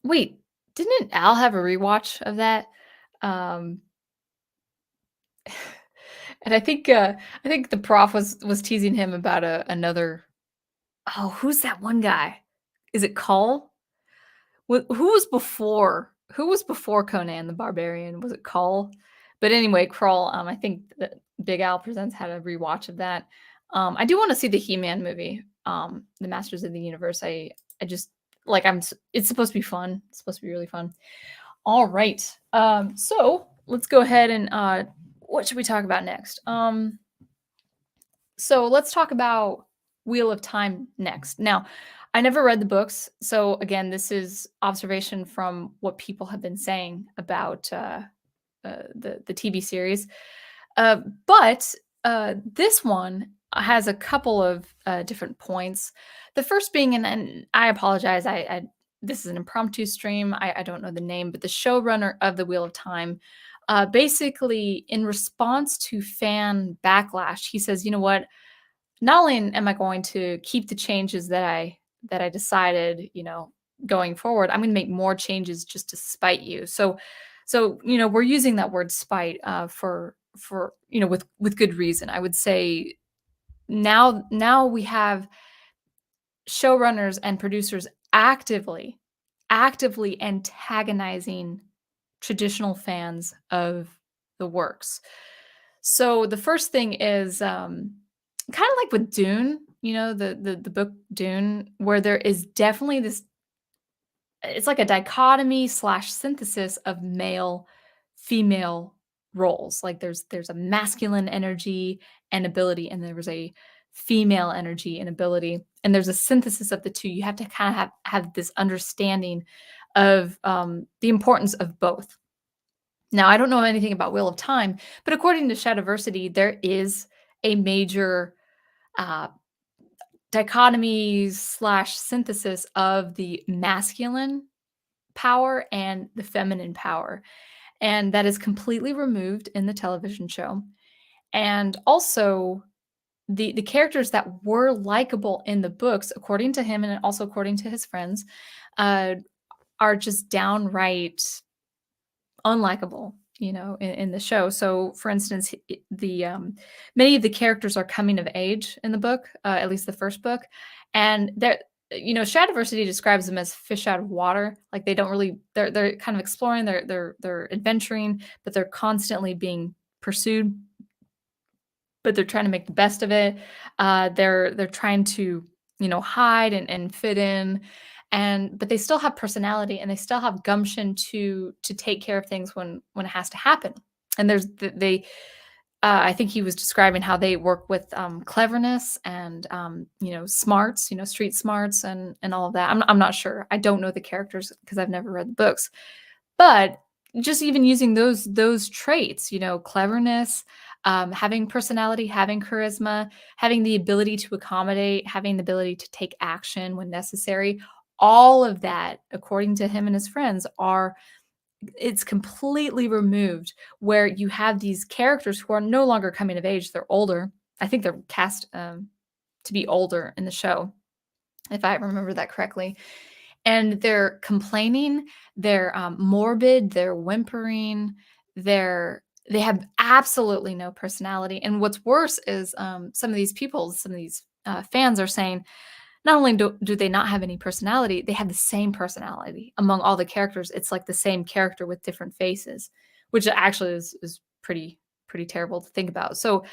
Wait, didn't Al have a rewatch of that? Um, and I think the prof was teasing him about another. Oh, who's that one guy? Is it Cull? Who was before? Who was before Conan the Barbarian? Was it Cull? But anyway, Crawl. I think that Big Al Presents had a rewatch of that. I do want to see the He-Man movie, the Masters of the Universe. I just like it's supposed to be fun. It's supposed to be really fun. All right. So let's go ahead and what should we talk about next? So let's talk about Wheel of Time next. Now, I never read the books, so again, this is observation from what people have been saying about the TV series. But this one has a couple of different points. The first being, and I apologize, I this is an impromptu stream. I don't know the name, but the showrunner of the Wheel of Time, basically in response to fan backlash, he says, "You know what? Not only am I going to keep the changes that I decided, you know, going forward, I'm going to make more changes just to spite you." So you know, we're using that word spite for you know with good reason. I would say now we have showrunners and producers actively antagonizing traditional fans of the works. So the first thing is kind of like with Dune, you know, the book Dune, where there is definitely this it's like a dichotomy slash synthesis of male female roles. Like there's a masculine energy and ability, and there was a female energy and ability, and there's a synthesis of the two. You have to kind of have this understanding of the importance of both. Now, I don't know anything about Wheel of Time, but according to Shadiversity, there is a major uh, dichotomy slash synthesis of the masculine power and the feminine power. And that is completely removed in the television show. And also, the characters that were likable in the books, according to him and also according to his friends, uh, are just downright unlikable, you know, in the show. So, for instance, the many of the characters are coming of age in the book, at least the first book, and they're you know, Shadiversity describes them as fish out of water. Like they don't really, they're kind of exploring, they're adventuring, but they're constantly being pursued. But they're trying to make the best of it. They're trying to you know hide and fit in, and but they still have personality and they still have gumption to take care of things when it has to happen. And there's they I think he was describing how they work with cleverness and you know smarts, you know street smarts and all of that. I'm not sure. I don't know the characters because I've never read the books, but just even using those traits, you know, cleverness, having personality, having charisma, having the ability to accommodate, having the ability to take action when necessary, all of that, according to him and his friends, are it's completely removed where you have these characters who are no longer coming of age, they're older. I think they're cast to be older in the show, if I remember that correctly. And they're complaining, they're morbid, they're whimpering, they have absolutely no personality. And what's worse is some of these people, some of these fans are saying, not only do they not have any personality, they have the same personality among all the characters. It's like the same character with different faces, which actually is pretty terrible to think about. So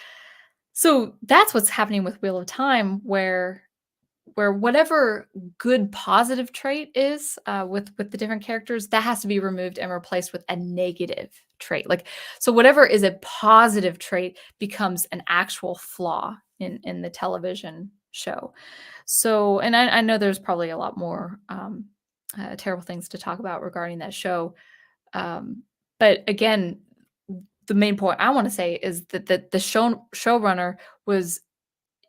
that's what's happening with Wheel of Time, where whatever good positive trait is with the different characters, that has to be removed and replaced with a negative trait. Like, so whatever is a positive trait becomes an actual flaw in the television show. So, and I know there's probably a lot more terrible things to talk about regarding that show. But again, the main point I want to say is that the showrunner was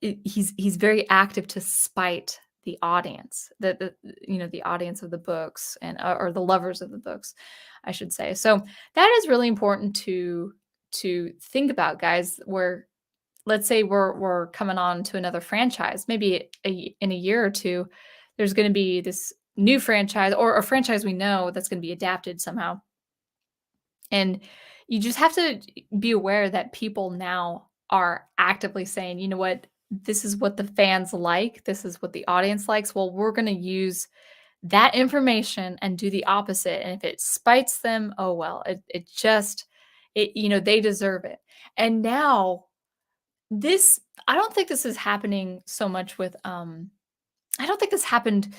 he's very active to spite the audience, the audience of the books and or the lovers of the books, I should say. So that is really important to think about, guys. Where let's say we're coming on to another franchise, maybe in a year or two, there's going to be this new franchise or a franchise we know that's going to be adapted somehow, and you just have to be aware that people now are actively saying, you know what, this is what the fans like, this is what the audience likes. Well, we're going to use that information and do the opposite. And if it spites them, oh well, it just they deserve it. And now this, I don't think this is happening so much with I don't think this happened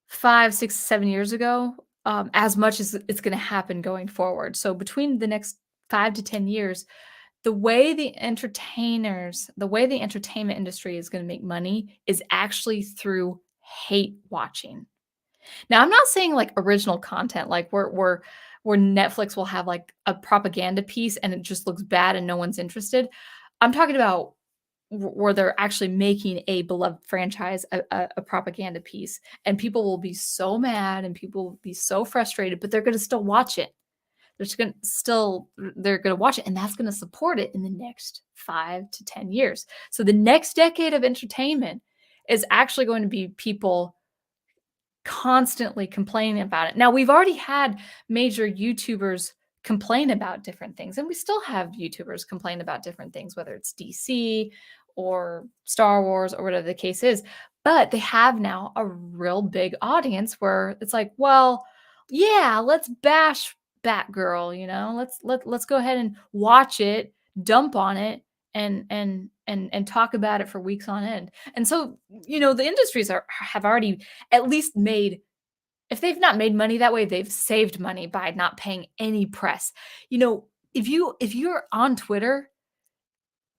5, 6, 7 years ago, as much as it's going to happen going forward. So between the next 5 to 10 years, the way the entertainment industry is going to make money is actually through hate watching. Now, I'm not saying like original content, like where Netflix will have like a propaganda piece and it just looks bad and no one's interested. I'm talking about where they're actually making a beloved franchise a propaganda piece, and people will be so mad and people will be so frustrated, but they're going to still watch it. They're going to watch it, and that's going to support it in the next 5 to 10 years. So the next decade of entertainment is actually going to be people constantly complaining about it. Now, we've already had major YouTubers complain about different things, and we still have YouTubers complain about different things, whether it's DC or Star Wars or whatever the case is. But they have now a real big audience where it's like, well, yeah, let's bash Batgirl, let's go ahead and watch it, dump on it, and talk about it for weeks on end. And so, the industries have already at least made, if they've not made money that way, they've saved money by not paying any press. If you're on Twitter,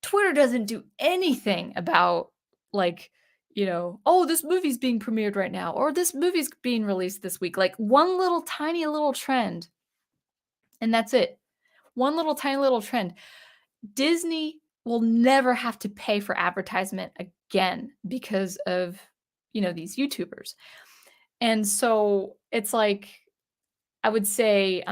Twitter doesn't do anything about, like, oh, this movie's being premiered right now, or this movie's being released this week. Like one little tiny little trend, and that's it. One little tiny little trend. Disney will never have to pay for advertisement again because of, these YouTubers. And so it's like, I would say,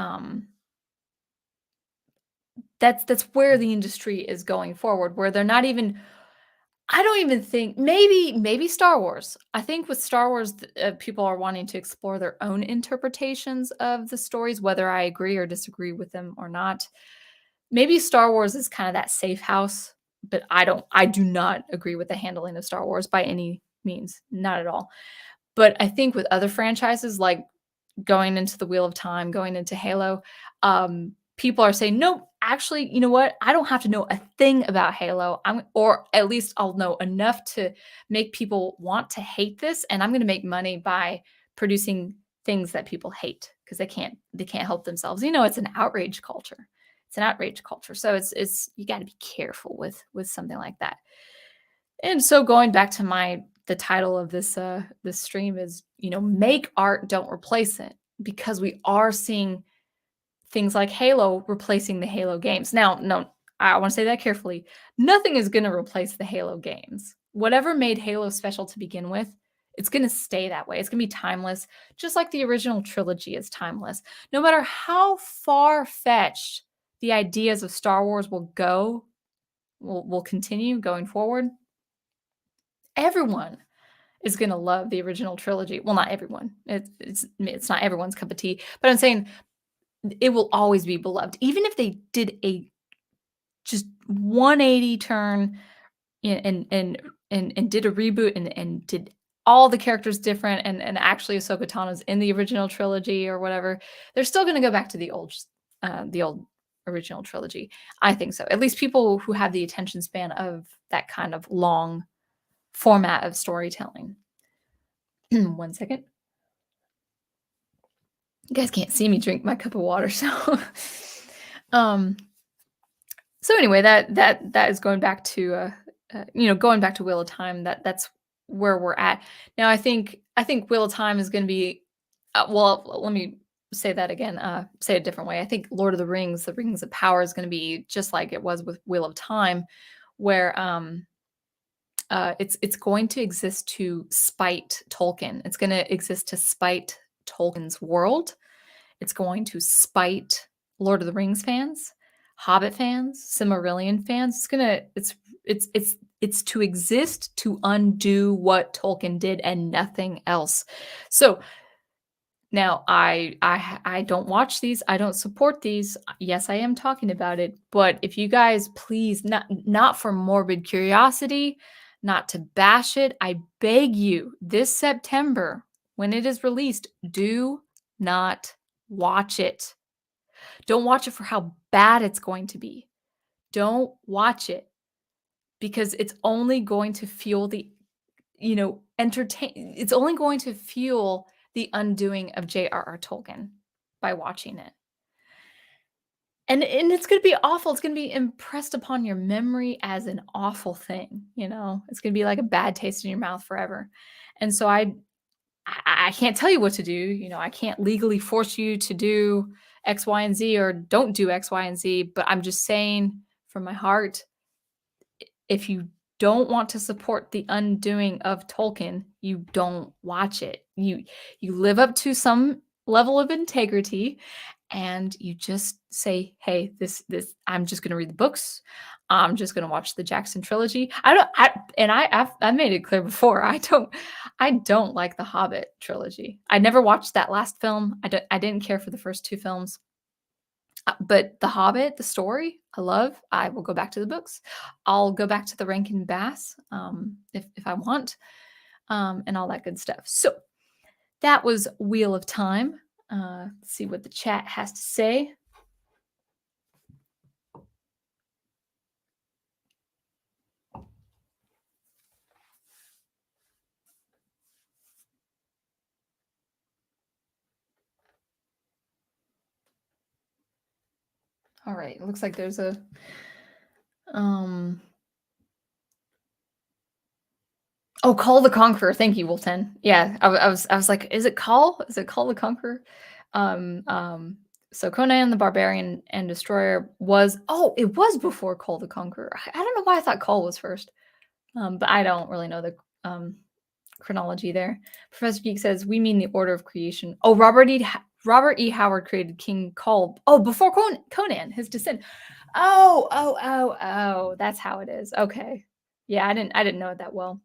that's where the industry is going forward, where they're not even, I don't even think, maybe Star Wars. I think with Star Wars, people are wanting to explore their own interpretations of the stories, whether I agree or disagree with them or not. Maybe Star Wars is kind of that safe house, but I do not agree with the handling of Star Wars by any means, not at all. But I think with other franchises, like going into the Wheel of Time, going into Halo, people are saying, nope, actually, you know what? I don't have to know a thing about Halo. Or at least I'll know enough to make people want to hate this, and I'm going to make money by producing things that people hate because they can't help themselves. It's an outrage culture. It's an outrage culture. So it's you got to be careful with something like that. And so going back to the title of this stream is, make art, don't replace it, because we are seeing things like Halo replacing the Halo games. Now, no, I want to say that carefully. Nothing is going to replace the Halo games. Whatever made Halo special to begin with, it's going to stay that way. It's going to be timeless, just like the original trilogy is timeless. No matter how far-fetched the ideas of Star Wars will continue going forward, everyone is going to love the original trilogy. Well, not everyone. It's not everyone's cup of tea, but I'm saying it will always be beloved. Even if they did a just 180 turn and did a reboot and did all the characters different and actually Ahsoka Tano's in the original trilogy or whatever, they're still gonna go back to the old original trilogy. I think so. At least people who have the attention span of that kind of long format of storytelling. One second. You guys can't see me drink my cup of water, so um so anyway, that is going back to going back to Wheel of Time. That's where we're at now. I think Wheel of Time is going to be well. Let me say that again. Say it a different way. I think Lord of the Rings, the Rings of Power, is going to be just like it was with Wheel of Time, where it's going to exist to spite Tolkien. It's going to exist to spite Tolkien's world. It's going to spite Lord of the Rings fans, Hobbit fans, Silmarillion fans. It's to exist to undo what Tolkien did and nothing else. So now I don't watch these. I don't support these. Yes, I am talking about it, but if you guys please not for morbid curiosity, not to bash it, I beg you this September when it is released, do not watch it. Don't watch it for how bad it's going to be. Don't watch it because it's only going to fuel it's only going to fuel the undoing of J.R.R. Tolkien by watching it. And it's going to be awful. It's going to be impressed upon your memory as an awful thing, you know? It's going to be like a bad taste in your mouth forever. And so I can't tell you what to do. You know, I can't legally force you to do X, Y, and Z or don't do X, Y, and Z. But I'm just saying from my heart, if you don't want to support the undoing of Tolkien, you don't watch it. You live up to some level of integrity and you just say, hey, this I'm just gonna read the books. I'm just gonna watch the Jackson trilogy. I've made it clear before. I don't like the Hobbit trilogy. I never watched that last film. I didn't care for the first two films. But The Hobbit, the story, I love. I will go back to the books. I'll go back to the Rankin Bass if I want, and all that good stuff. So that was Wheel of Time. Let's see what the chat has to say. All right, it looks like there's a oh, Call the Conqueror. Thank you, Wolten. Yeah, I was like, is it Call? Is it Call the Conqueror? So Conan the Barbarian and Destroyer it was before Call the Conqueror. I don't know why I thought Call was first. But I don't really know the chronology there. Professor Geek says we mean the order of creation. Oh, Robert E. Howard created King Cole. Oh, before Conan, his descent. Oh, that's how it is. Okay. Yeah, I didn't know it that well.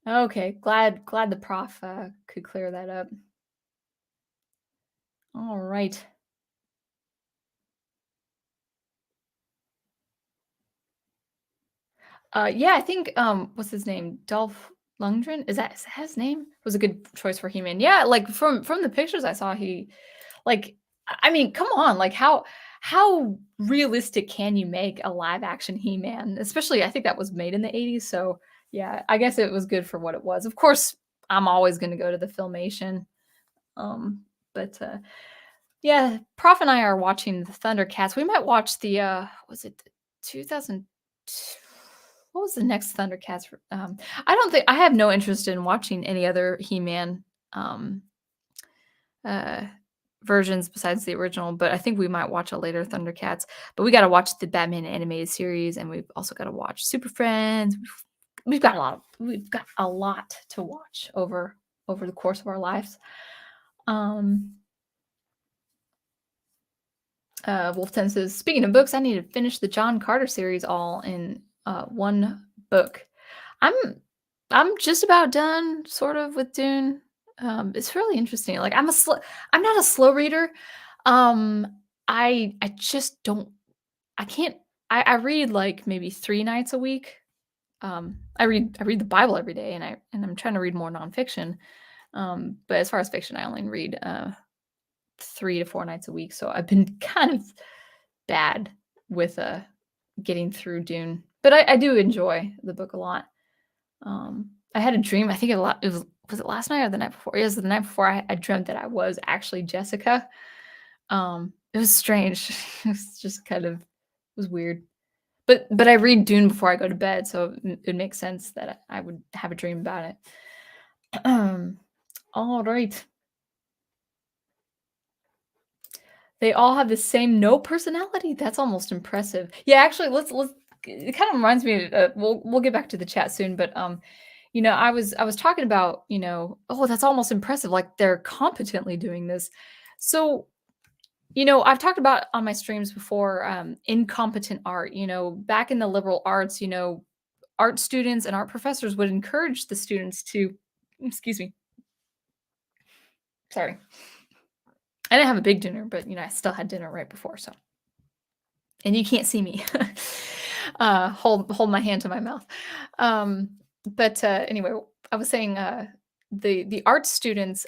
Okay, glad the prof could clear that up. All right. Yeah, I think what's his name? Dolph Lundgren? Is that his name? Was a good choice for He-Man. Yeah, like from the pictures I saw, I mean, come on, like how realistic can you make a live action He-Man? Especially I think that was made in the 80s, so yeah, I guess it was good for what it was. Of course, I'm always going to go to the Filmation. But yeah, Prof and I are watching the Thundercats. We might watch the was it the 2000 what was the next Thundercats? I don't think I have no interest in watching any other He-Man uh, versions besides the original, but I think we might watch a later Thundercats. But we got to watch the Batman animated series, and we've also got to watch Super Friends. We've got a lot to watch over the course of our lives. Wolften says, speaking of books, I need to finish the John Carter series all in one book. I'm just about done, sort of, with Dune. It's really interesting. Like I'm not a slow reader. I just don't. I can't. I read like maybe 3 nights a week. I read the Bible every day, and I'm trying to read more nonfiction. But as far as fiction, I only read 3 to 4 nights a week, so I've been kind of bad with getting through Dune. But I do enjoy the book a lot. I had a dream. I think it was it last night or the night before? It was the night before. I dreamt that I was actually Jessica. It was strange. It was just kind of, it was weird. But I read Dune before I go to bed, so it makes sense that I would have a dream about it. All right. They all have the same no personality. That's almost impressive. Yeah, actually, let's. It kind of reminds me. We'll get back to the chat soon, but I was talking about, oh, that's almost impressive. Like they're competently doing this. So, I've talked about on my streams before, incompetent art. Back in the liberal arts, art students and art professors would encourage the students to, excuse me, sorry, I didn't have a big dinner, but I still had dinner right before, so. And you can't see me. Hold my hand to my mouth. But anyway, I was saying the art students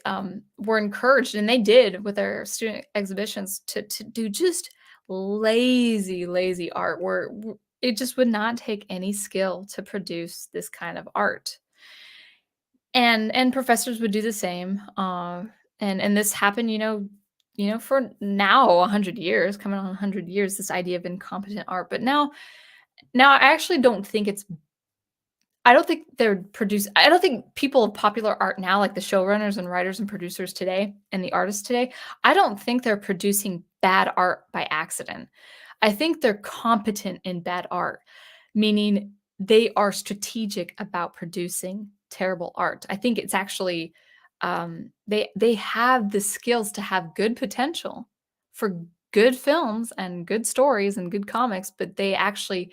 were encouraged, and they did with their student exhibitions to do just lazy art where it just would not take any skill to produce this kind of art. And professors would do the same. And this happened, for now 100 years, coming on 100 years, this idea of incompetent art. But now I actually don't think it's I don't think I don't think people of popular art now, like the showrunners and writers and producers today and the artists today, I don't think they're producing bad art by accident. I think they're competent in bad art, meaning they are strategic about producing terrible art. I think it's actually they have the skills to have good potential for good films and good stories and good comics, but they actually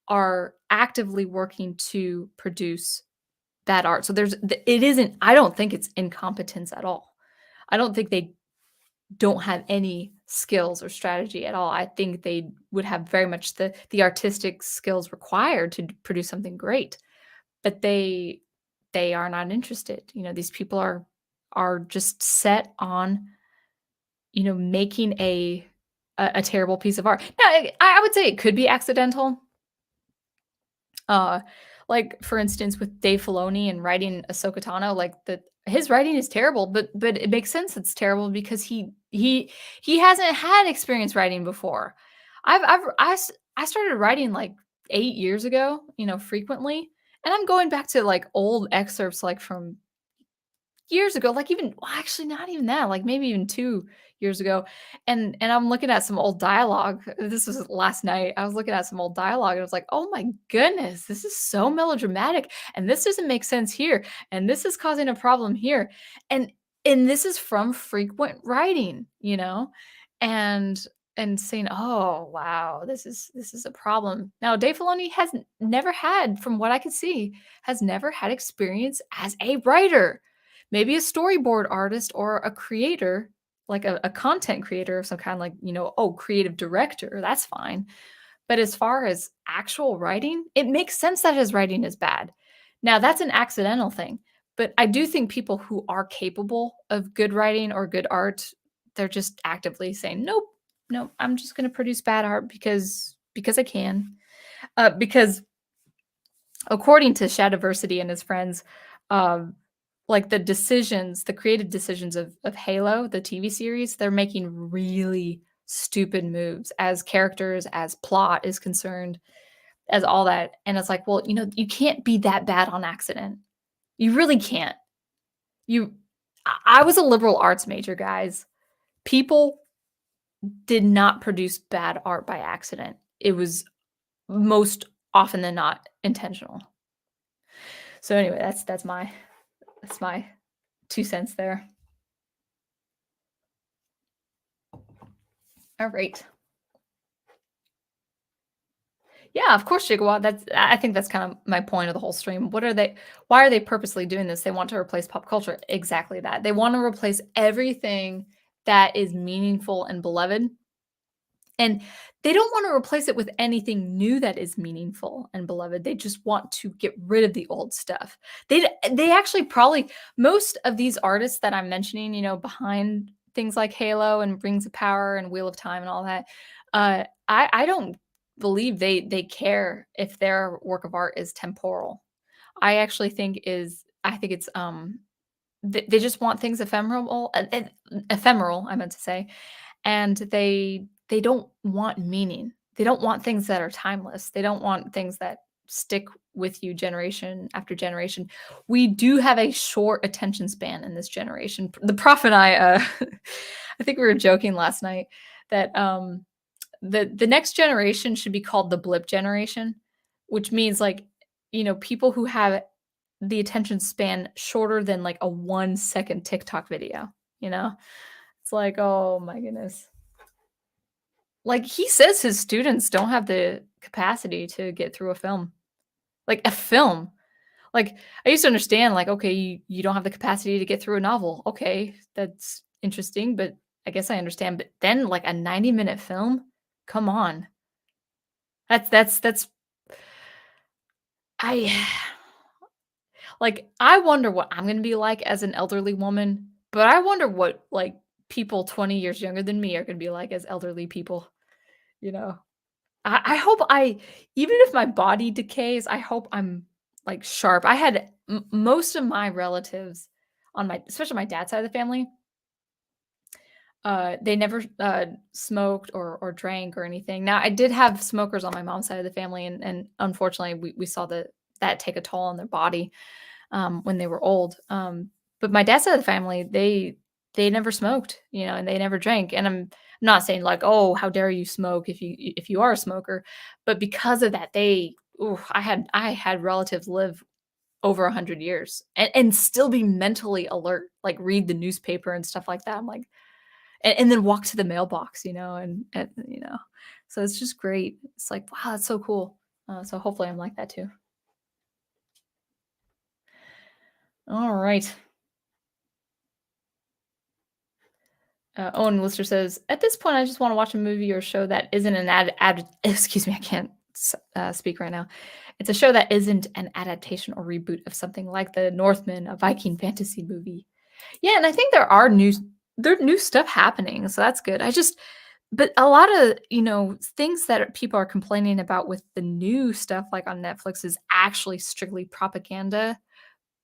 are actively working to produce bad art. So it isn't, I don't think it's incompetence at all. I don't think they don't have any skills or strategy at all. I think they would have very much the artistic skills required to produce something great, but they are not interested. These people are just set on making a terrible piece of art. Now, I would say it could be accidental. Uh, like for instance, with Dave Filoni and writing Ahsoka Tano, like his writing is terrible, but it makes sense it's terrible because he hasn't had experience writing before. I started writing like 8 years ago, frequently, and I'm going back to like old excerpts like from years ago, like even, well, actually not even that, like maybe even 2 years ago, and I'm looking at some old dialogue. This was last night. I was looking at some old dialogue, and I was like, "Oh my goodness, this is so melodramatic, and this doesn't make sense here, and this is causing a problem here." And this is from frequent writing, and saying, "Oh, wow, this is a problem." Now, Dave Filoni has never had, from what I could see, has never had experience as a writer. Maybe a storyboard artist or a creator, like a content creator of some kind, like, creative director, that's fine. But as far as actual writing, it makes sense that his writing is bad. Now, that's an accidental thing, but I do think people who are capable of good writing or good art, they're just actively saying, "Nope, nope, I'm just gonna produce bad art because I can." Because according to Shadiversity and his friends, um, like the creative decisions of Halo, the TV series, they're making really stupid moves as characters, as plot is concerned, as all that. And it's like, well, you can't be that bad on accident. You really can't. I was a liberal arts major, guys. People did not produce bad art by accident. It was most often than not intentional. So anyway, that's my 2 cents there. All right. Yeah, of course, Gigawatt. I think that's kind of my point of the whole stream. Why are they purposely doing this? They want to replace pop culture. Exactly that. They want to replace everything that is meaningful and beloved And they don't want to replace it with anything new that is meaningful and beloved. They just want to get rid of the old stuff. They actually probably most of these artists that I'm mentioning, behind things like Halo and Rings of Power and Wheel of Time and all that, I don't believe they care if their work of art is temporal. I think it's they just want things ephemeral, I meant to say, and they don't want meaning. They don't want things that are timeless. They don't want things that stick with you generation after generation. We do have a short attention span in this generation. The prof and I, I think we were joking last night that the next generation should be called the Blip Generation, which means like people who have the attention span shorter than like a 1 second TikTok video. You know, it's like, oh my goodness. Like, he says his students don't have the capacity to get through a film. Like, a film. Like, I used to understand, like, okay, you don't have the capacity to get through a novel. Okay, that's interesting, but I guess I understand. But then, like, a 90-minute film? Come on. That's I like, I wonder what I'm gonna be like as an elderly woman, but I wonder what, like, people 20 years younger than me are gonna be like as elderly people, you know? I hope I even if my body decays, I hope I'm, like, sharp. I had most of my relatives on my especially my dad's side of the family, they never, smoked or drank or anything. Now, I did have smokers on my mom's side of the family, and unfortunately, we saw that take a toll on their body, when they were old, but my dad's side of the family, they never smoked, and they never drank, and I'm not saying like, "Oh, how dare you smoke if you are a smoker," but because of that, I had relatives live over 100 years and still be mentally alert, like, read the newspaper and stuff like that. I'm like and then walk to the mailbox, so it's just great. It's like, wow, that's so cool. So hopefully I'm like that too. All right. Owen Lister says, "At this point, I just want to watch a movie or show that isn't an excuse me, I can't speak right now. It's a show that isn't an adaptation or reboot of something like The Northman, a Viking fantasy movie." Yeah, and I think there new stuff happening, so that's good. But a lot of things that people are complaining about with the new stuff, like on Netflix, is actually strictly propaganda.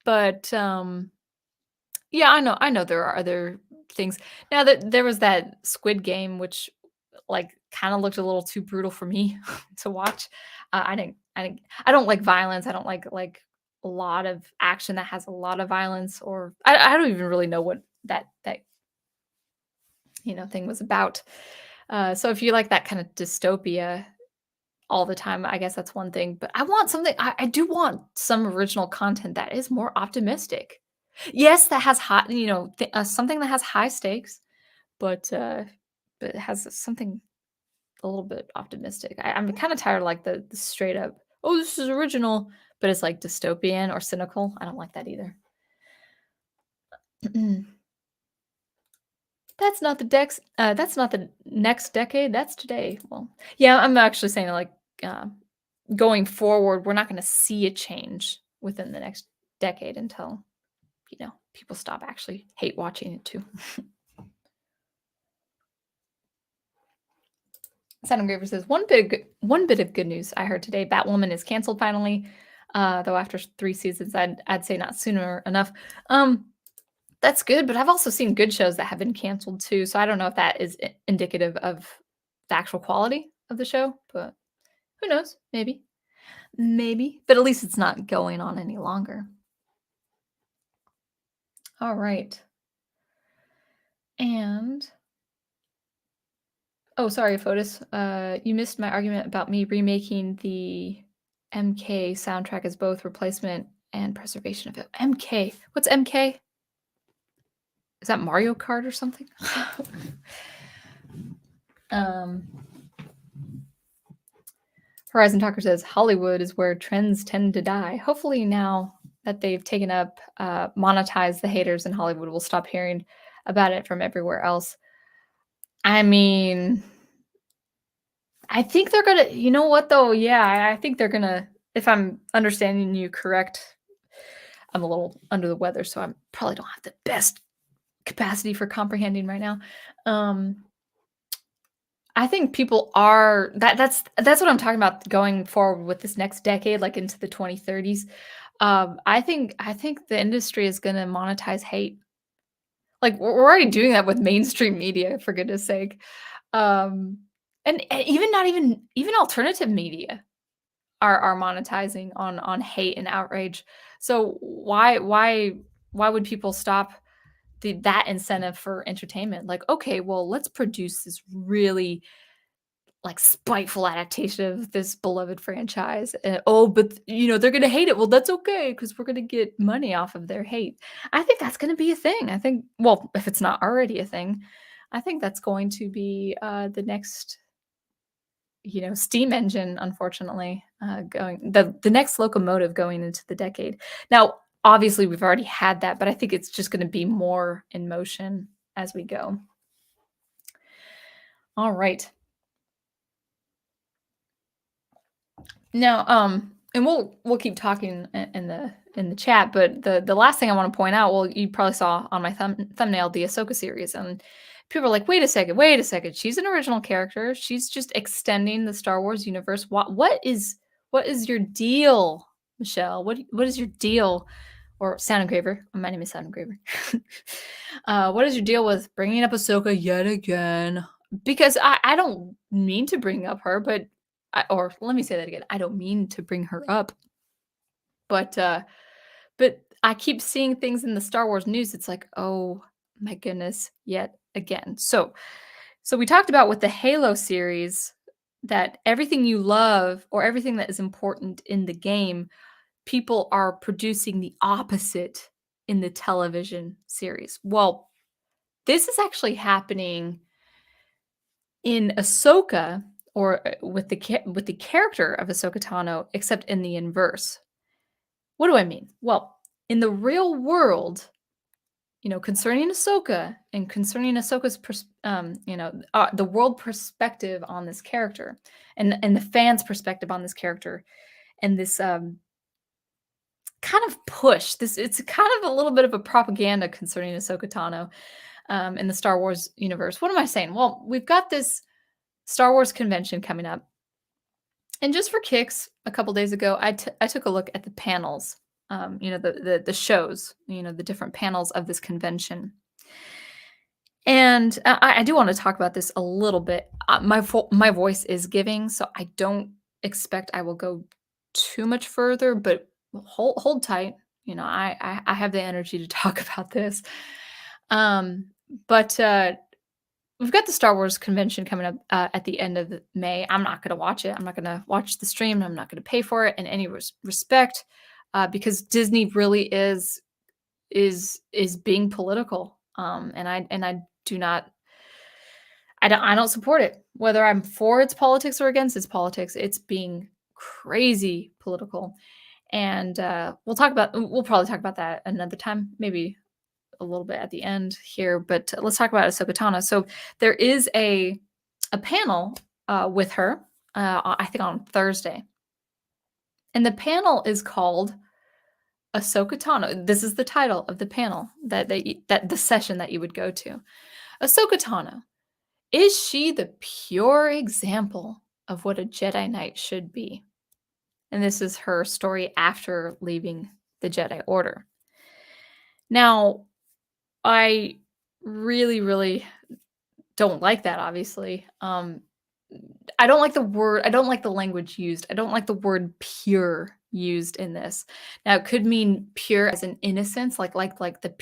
But yeah, I know there are other things. Now that there was that Squid Game, which, like, kinda looked a little too brutal for me to watch. I don't like violence, I don't like a lot of action that has a lot of violence, or I don't even really know what that thing was about. So if you like that kind of dystopia all the time, I guess that's one thing, but I do want some original content that is more optimistic. Yes, that has high something that has high stakes, but, but it has something a little bit optimistic. I'm kinda tired of, like, the straight up, "Oh, this is original," but it's, like, dystopian or cynical. I don't like that either. That's not the next decade, that's today. Well, yeah, I'm actually saying, like, uh, going forward, we're not gonna see a change within the next decade until, people stop actually hate watching it too. Sad Engraver says, one bit of good news I heard today, Batwoman is canceled finally, though after 3 seasons, I'd say not sooner enough. That's good, but I've also seen good shows that have been canceled too, so I don't know if that is indicative of the actual quality of the show, but who knows? Maybe. Maybe, but at least it's not going on any longer. All right. And oh, sorry, Fotis. You missed my argument about me remaking the MK soundtrack as both replacement and preservation of it. MK. What's MK? Is that Mario Kart or something? um, Horizon Talker says Hollywood is where trends tend to die. Hopefully, now that they've taken up, monetize the haters in Hollywood, we'll stop hearing about it from everywhere else. I mean, I think they're gonna you know what though? Yeah, I think they're gonna if I'm understanding you correct, I'm a little under the weather, so I probably don't have the best capacity for comprehending right now. Um, I think people are that's what I'm talking about going forward with this next decade, like into the 2030s. I think the industry is gonna monetize hate. Like, we're already doing that with mainstream media, for goodness sake. Um, and even not even alternative media are monetizing on hate and outrage. So why would people stop that incentive for entertainment? Like, okay, well, let's produce this really like spiteful adaptation of this beloved franchise. Oh, but they're gonna hate it. Well, that's okay because we're gonna get money off of their hate. I think that's gonna be a thing. I think, well, if it's not already a thing, I think that's going to be the next, steam engine. Unfortunately, going the next locomotive going into the decade. Now, obviously, we've already had that, but I think it's just going to be more in motion as we go. All right. Now, and we'll keep talking in the chat, but the last thing I want to point out, well, you probably saw on my thumbnail the Ahsoka series, and people are like, wait a second, she's an original character, she's just extending the Star Wars universe. What is your deal, Michelle? What is your deal? Or Sound Engraver. My name is Sound Engraver. What is your deal with bringing up Ahsoka yet again? Because I don't mean to bring up her, but or let me say that again. I don't mean to bring her up, but I keep seeing things in the Star Wars news. It's like, oh my goodness, yet again. So we talked about with the Halo series that everything you love or everything that is important in the game, people are producing the opposite in the television series. Well, this is actually happening in Ahsoka, or with the character of Ahsoka Tano, except in the inverse. What do I mean? Well, in the real world, concerning Ahsoka and concerning Ahsoka's the world perspective on this character, and the fans' perspective on this character, and this kind of push. It's kind of a little bit of a propaganda concerning Ahsoka Tano in the Star Wars universe. What am I saying? Well, we've got this Star Wars convention coming up. And just for kicks, a couple days ago, I took a look at the panels, the shows, the different panels of this convention. And I do want to talk about this a little bit. My voice is giving, so I don't expect I will go too much further, but hold tight. I have the energy to talk about this. Um, but we've got the Star Wars convention coming up at the end of May. I'm not going to watch it. I'm not going to watch the stream. I'm not going to pay for it in any respect, because Disney really is being political. And I do not. I don't support it. Whether I'm for its politics or against its politics, it's being crazy political. And we'll probably talk about that another time, maybe a little bit at the end here, but let's talk about Ahsoka Tano. So there is a panel with her, I think on Thursday, and the panel is called Ahsoka Tano. This is the title of the panel that the session that you would go to. Ahsoka Tano, is she the pure example of what a Jedi Knight should be? And this is her story after leaving the Jedi Order. Now, I really, really don't like that, obviously. I don't like the word, I don't like the language used. I don't like the word pure used in this. Now, it could mean pure as in innocence, like the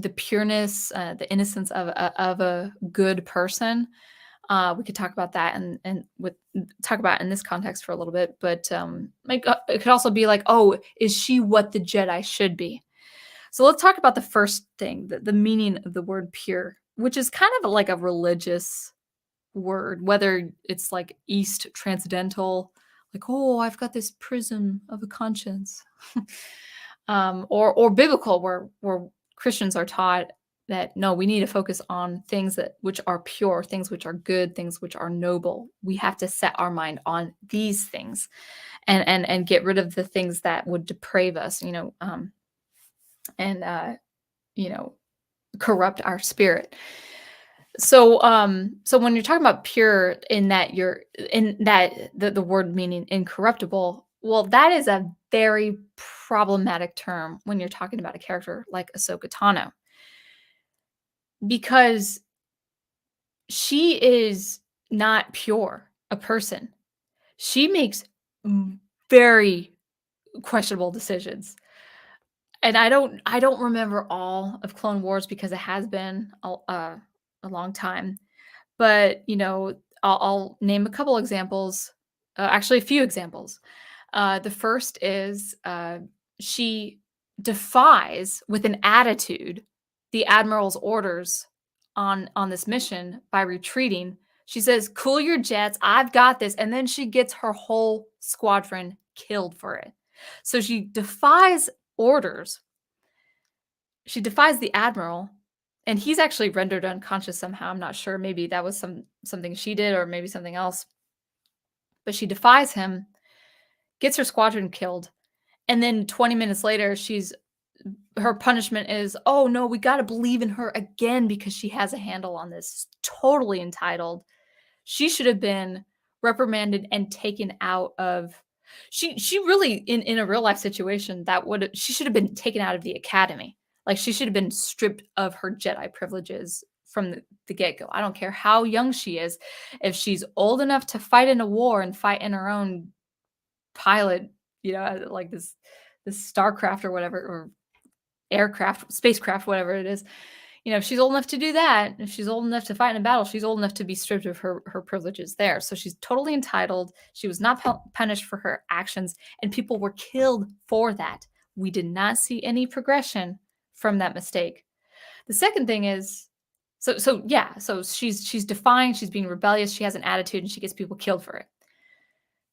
pureness, the innocence of a good person. We could talk about that and talk about it in this context for a little bit, but it could also be like, oh, is she what the Jedi should be? So let's talk about the first thing, the meaning of the word pure, which is kind of like a religious word, whether it's like East transcendental, like, oh, I've got this prism of a conscience, or biblical, where Christians are taught that no, we need to focus on things that which are pure, things which are good, things which are noble. We have to set our mind on these things and get rid of the things that would deprave us, and you know, corrupt our spirit. So when you're talking about pure in that the word meaning incorruptible, well, that is a very problematic term when you're talking about a character like Ahsoka Tano, because she is not pure a person. She makes very questionable decisions. And I don't remember all of Clone Wars because it has been a long time. But, I'll name a couple examples, actually a few examples. The first is, she defies with an attitude the admiral's orders on this mission by retreating. She says, "Cool your jets, I've got this," and then she gets her whole squadron killed for it. So she defies orders. She defies the admiral, and he's actually rendered unconscious somehow. I'm not sure. Maybe that was something she did, or maybe something else. But she defies him, gets her squadron killed, and then 20 minutes later, her punishment is, "Oh no, we got to believe in her again because she has a handle on this." Totally entitled. She should have been reprimanded and taken out of. She really in a real life situation that would she should have been taken out of the academy. Like she should have been stripped of her Jedi privileges from the get go. I don't care how young she is. If she's old enough to fight in a war and fight in her own pilot, like this starcraft or whatever, or aircraft, spacecraft, whatever it is. If she's old enough to do that, if she's old enough to fight in a battle, she's old enough to be stripped of her privileges there. So she's totally entitled. She was not punished for her actions, and people were killed for that. We did not see any progression from that mistake. The second thing is, so she's defying, she's being rebellious, she has an attitude, and she gets people killed for it.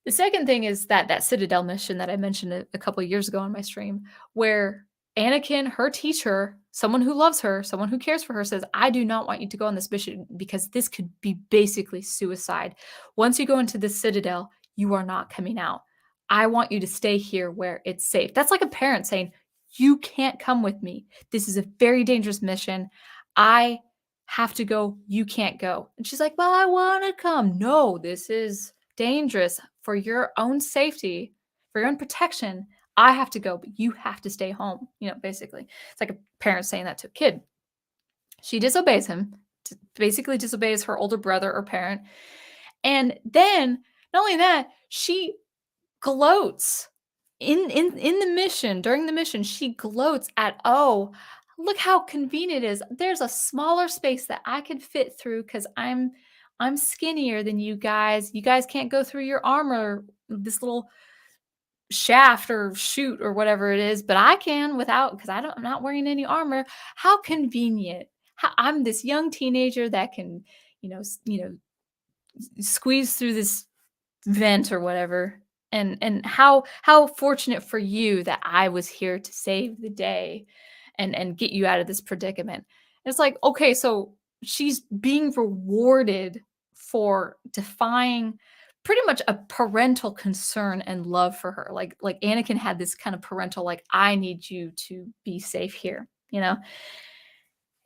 The second thing is that Citadel mission that I mentioned a couple of years ago on my stream, where Anakin, her teacher, someone who loves her, someone who cares for her, says, "I do not want you to go on this mission because this could be basically suicide. Once you go into the Citadel, you are not coming out. I want you to stay here where it's safe." That's like a parent saying, "You can't come with me. This is a very dangerous mission. I have to go. You can't go." And she's like, "Well, I want to come." "No, this is dangerous. For your own safety, for your own protection, I have to go, but you have to stay home." Basically. It's like a parent saying that to a kid. She disobeys him, basically disobeys her older brother or parent. And then, not only that, she gloats in the mission, during the mission, she gloats at, "Oh, look how convenient it is. There's a smaller space that I could fit through because I'm skinnier than you guys. You guys can't go through your armor, this little shaft or chute or whatever it is, but I can without, because I'm not wearing any armor. How convenient. I'm this young teenager that can, squeeze through this vent or whatever. And how fortunate for you that I was here to save the day and get you out of this predicament." And it's like, okay, so she's being rewarded for defying pretty much a parental concern and love for her. Like Anakin had this kind of parental, like, "I need you to be safe here,"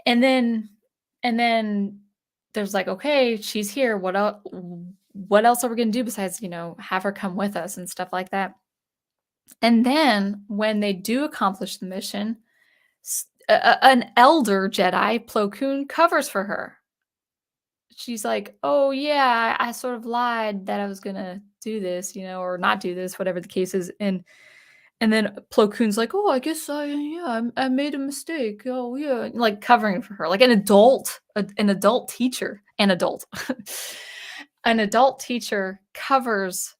And then there's like, okay, she's here. What else are we going to do besides, have her come with us and stuff like that? And then when they do accomplish the mission, an elder Jedi, Plo Koon, covers for her. She's like, "Oh yeah, I sort of lied that I was gonna do this, or not do this, whatever the case is." And then Plo Koon's like, "Oh, I guess I made a mistake. Oh yeah," like covering for her, like an adult, an adult teacher, an adult, an adult teacher covers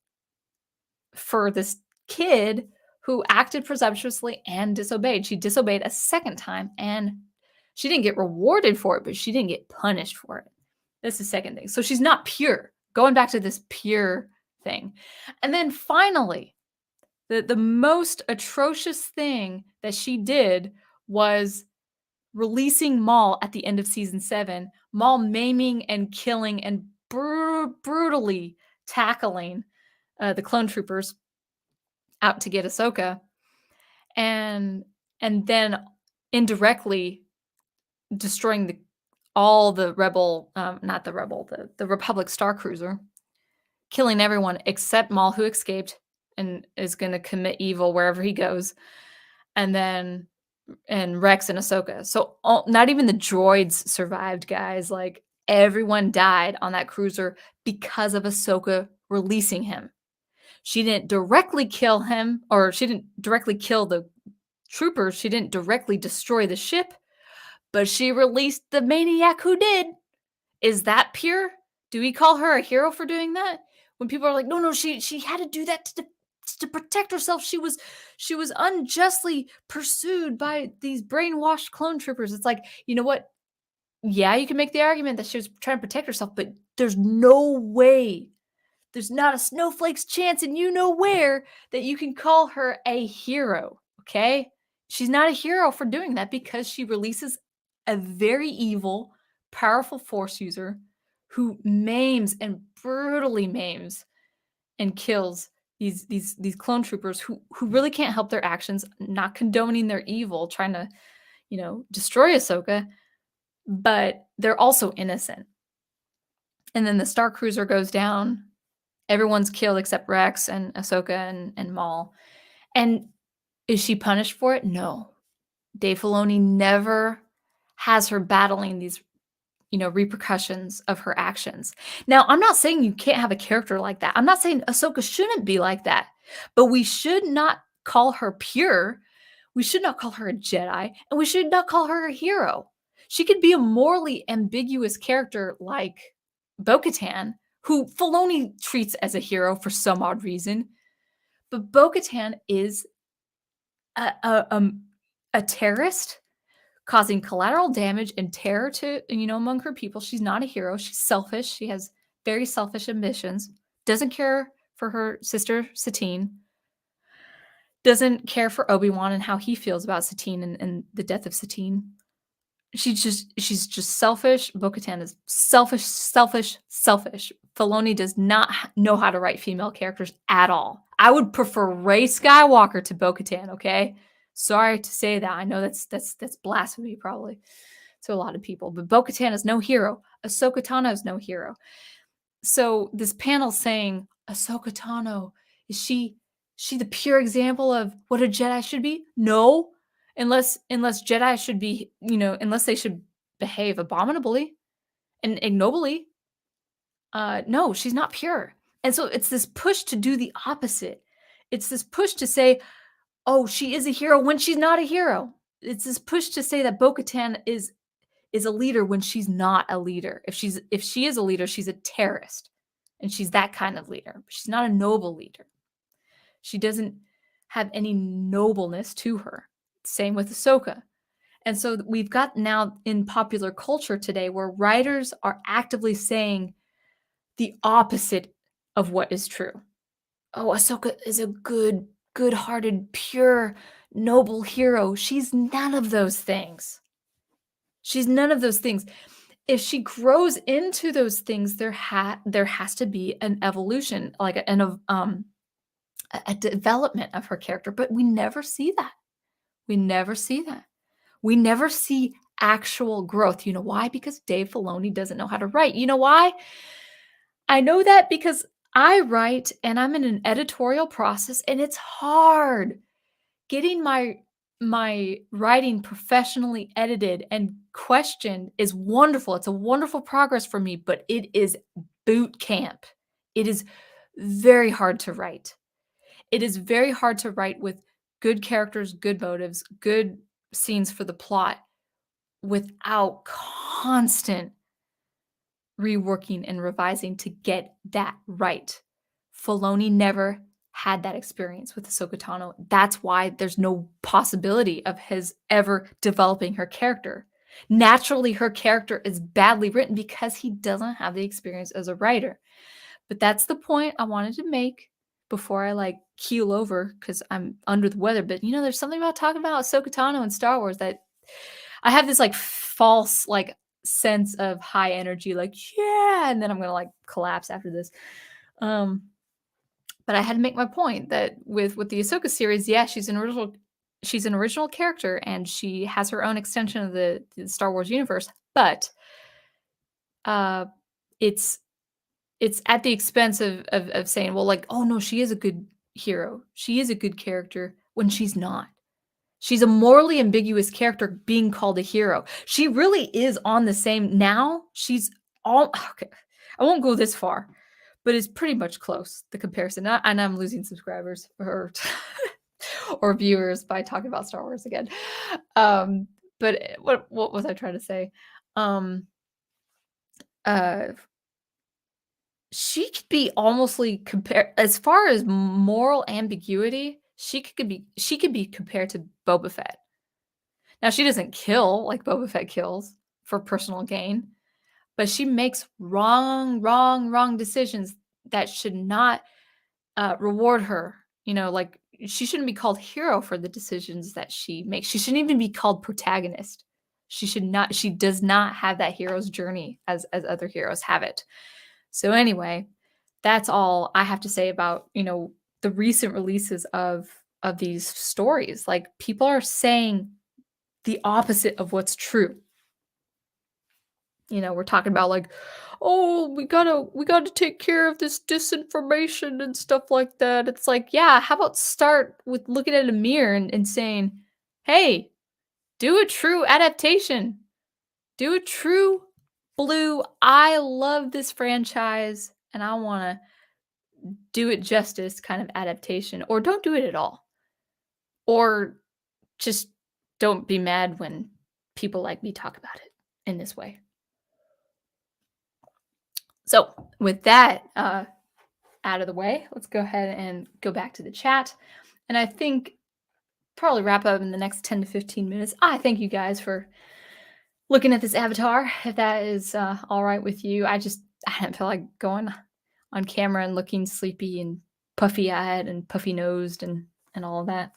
for this kid who acted presumptuously and disobeyed. She disobeyed a second time, and she didn't get rewarded for it, but she didn't get punished for it. That's the second thing. So she's not pure. Going back to this pure thing. And then finally, the most atrocious thing that she did was releasing Maul at the end of season 7, Maul maiming and killing and brutally tackling the clone troopers out to get Ahsoka, and then indirectly destroying all the rebel, not the rebel, the Republic Star Cruiser, killing everyone except Maul, who escaped and is going to commit evil wherever he goes, and then and Rex and Ahsoka. So not even the droids survived, guys. Like everyone died on that cruiser because of Ahsoka releasing him. She didn't directly kill him, or she didn't directly kill the troopers. She didn't directly destroy the ship, but she released the maniac who did. Is that pure? Do we call her a hero for doing that? When people are like, no, she had to do that to protect herself. She was unjustly pursued by these brainwashed clone troopers. It's like, you know what? Yeah, you can make the argument that she was trying to protect herself, but there's no way, there's not a snowflake's chance and you know where that you can call her a hero, okay? She's not a hero for doing that because she releases a very evil, powerful force user who maims and brutally maims and kills these clone troopers who really can't help their actions, not condoning their evil, trying to, destroy Ahsoka, but they're also innocent. And then the Star Cruiser goes down. Everyone's killed except Rex and Ahsoka and Maul. And is she punished for it? No. Dave Filoni never has her battling these, repercussions of her actions. Now, I'm not saying you can't have a character like that. I'm not saying Ahsoka shouldn't be like that. But we should not call her pure. We should not call her a Jedi. And we should not call her a hero. She could be a morally ambiguous character like Bo-Katan, who Filoni treats as a hero for some odd reason. But Bo-Katan is a terrorist causing collateral damage and terror to, among her people. She's not a hero. She's selfish. She has very selfish ambitions. Doesn't care for her sister Satine. Doesn't care for Obi-Wan and how he feels about Satine and the death of Satine. She's just selfish. Bo-Katan is selfish. Filoni does not know how to write female characters at all. I would prefer Rey Skywalker to Bo-Katan, okay? Sorry to say that. I know that's blasphemy probably to a lot of people, but Bo-Katan is no hero. Ahsoka Tano is no hero. So this panel saying Ahsoka Tano, is she the pure example of what a Jedi should be? No. Unless Jedi should be, unless they should behave abominably and ignobly. No, she's not pure. And so it's this push to do the opposite. It's this push to say, oh, she is a hero when she's not a hero. It's this push to say that Bo-Katan is a leader when she's not a leader. If she is a leader, she's a terrorist. And she's that kind of leader. She's not a noble leader. She doesn't have any nobleness to her. Same with Ahsoka. And so we've got now in popular culture today where writers are actively saying the opposite of what is true. Oh, Ahsoka is a good-hearted, pure, noble hero. She's none of those things. She's none of those things. If she grows into those things, there has to be an evolution, like a development of her character. But we never see that. We never see that. We never see actual growth. You know why? Because Dave Filoni doesn't know how to write. You know why? I know that because I write and I'm in an editorial process and it's hard. Getting my writing professionally edited and questioned is wonderful. It's a wonderful progress for me, but it is boot camp. It is very hard to write. It is very hard to write with good characters, good motives, good scenes for the plot without constant reworking and revising to get that right. Filoni never had that experience with Ahsoka Tano. That's why there's no possibility of his ever developing her character. Naturally, her character is badly written because he doesn't have the experience as a writer. But that's the point I wanted to make before I keel over because I'm under the weather. But there's something about talking about Ahsoka Tano in Star Wars that I have this like false like sense of high energy, like yeah, and then I'm gonna like collapse after this. Um, but I had to make my point that with the Ahsoka series, yeah, she's an original character and she has her own extension of the Star Wars universe, but uh, it's it's at the expense of saying, well, like, oh no, she is a good hero, she is a good character when she's not. She's a morally ambiguous character being called a hero. She really is on the same now, she's all okay, I won't go this far, but it's pretty much close, the comparison, and I'm losing subscribers or or viewers by talking about Star Wars again. Um, but what was I trying to say? Um, uh, she could be almostly compared as far as moral ambiguity, she could be compared to Boba Fett. Now, she doesn't kill like Boba Fett kills for personal gain, but she makes wrong decisions that should not, reward her, you know, like, she shouldn't be called hero for the decisions that she makes. She shouldn't even be called protagonist. She does not have that hero's journey as other heroes have it. So anyway, that's all I have to say about, you know, the recent releases of these stories. Like, people are saying the opposite of what's true. You know, we're talking about like, oh, we gotta take care of this disinformation and stuff like that. It's like, yeah, how about start with looking at a mirror and saying, hey, do a true adaptation. Do a true blue. I love this franchise and I wanna do it justice kind of adaptation. Or don't do it at all. Or just don't be mad when people like me talk about it in this way. So, with that out of the way, let's go ahead and go back to the chat. And I think probably wrap up in the next 10 to 15 minutes. I thank you guys for looking at this avatar. If that is all right with you, I didn't feel like going on camera and looking sleepy and puffy eyed and puffy nosed and all of that.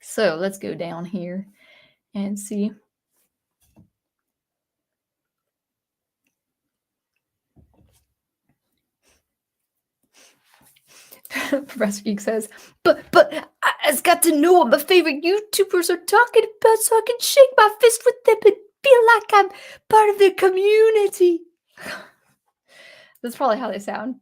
So let's go down here and see. Professor Geek says, but I've got to know what my favorite YouTubers are talking about so I can shake my fist with them and feel like I'm part of their community. That's probably how they sound.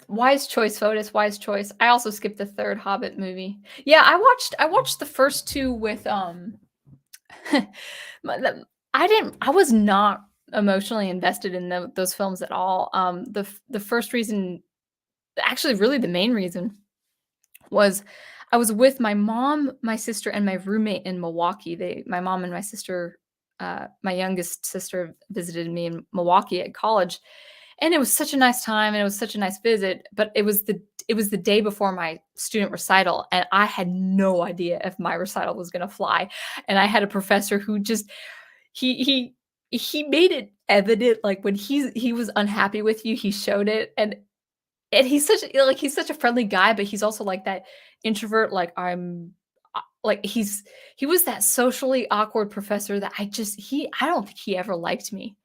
Wise choice, Fotis. Wise choice. I also skipped the third Hobbit movie. Yeah, I watched the first two with I was not emotionally invested in those films at all. The first reason, actually, really the main reason, was I was with my mom, my sister, and my roommate in Milwaukee. My mom and my sister, my youngest sister, visited me in Milwaukee at college, and it was such a nice time, and it was such a nice visit. But it was the day before my student recital, and I had no idea if my recital was going to fly. And I had a professor who just he he made it evident, like when he was unhappy with you, he showed it, and he's such a friendly guy, but he's also like that introvert, like like he was that socially awkward professor that I don't think he ever liked me.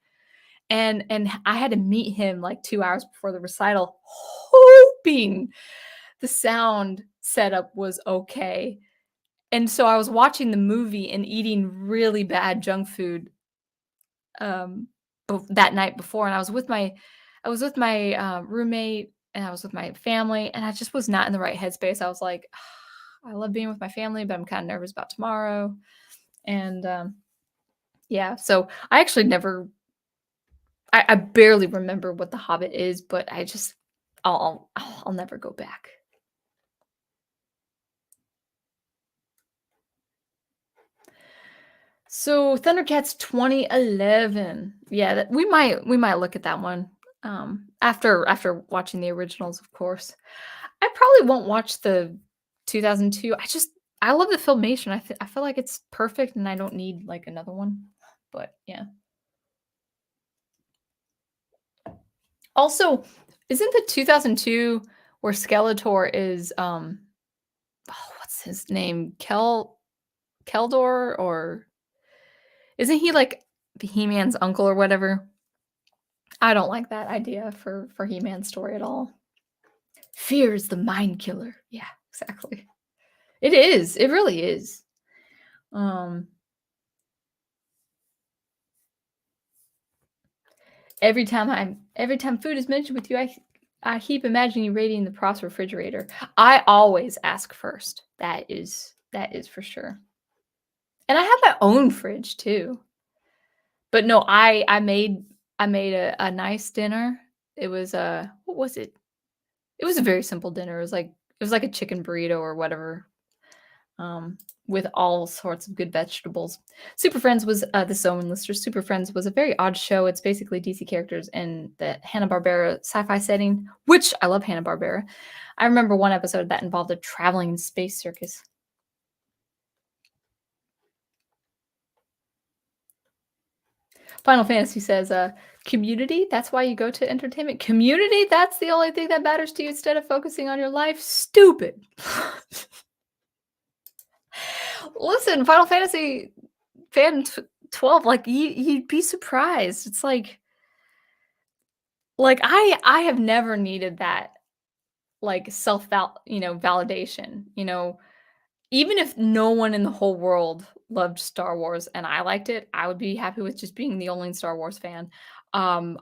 And I had to meet him like 2 hours before the recital, hoping the sound setup was okay. And so I was watching the movie and eating really bad junk food um that night before, and I was with my roommate and I was with my family, and I just was not in the right headspace. I was like, I love being with my family, but I'm kind of nervous about tomorrow. And yeah, so I actually never I barely remember what The Hobbit is, but I'll never go back. So Thundercats 2011. Yeah, we might look at that one after watching the originals, of course. I probably won't watch the 2002. I love the filmation. I feel like it's perfect and I don't need like another one. But yeah. Also, isn't the 2002 where Skeletor is what's his name? Keldor, or isn't he like He-Man's uncle or whatever? I don't like that idea for He-Man's story at all. Fear is the mind killer. Yeah, exactly. It is. It really is. Every time food is mentioned with you, I keep imagining you raiding the Pross refrigerator. I always ask first. That is for sure. And I have my own fridge too. But no, I made a nice dinner. It was what was it? It was a very simple dinner. It was like a chicken burrito or whatever. With all sorts of good vegetables. Super Friends was the Owen Lister. Super Friends was a very odd show. It's basically DC characters in the Hanna-Barbera sci-fi setting, which I love Hanna-Barbera. I remember one episode that involved a traveling space circus. Final Fantasy says, community, that's why you go to entertainment. Community, that's the only thing that matters to you instead of focusing on your life. Stupid. Listen, Final Fantasy fan 12, like you'd be surprised. It's like I have never needed that like validation, even if no one in the whole world loved Star Wars and I liked it, I would be happy with just being the only Star Wars fan. I'm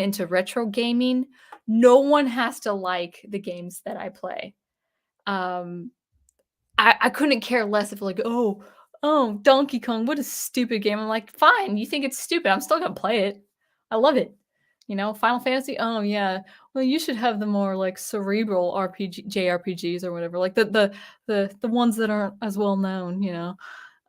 into retro gaming. No one has to like the games that I play. Um, I couldn't care less if like, oh, Donkey Kong, what a stupid game. I'm like, fine, you think it's stupid. I'm still gonna play it. I love it. Final Fantasy. Oh yeah. Well, you should have the more like cerebral JRPGs or whatever. Like the ones that aren't as well known.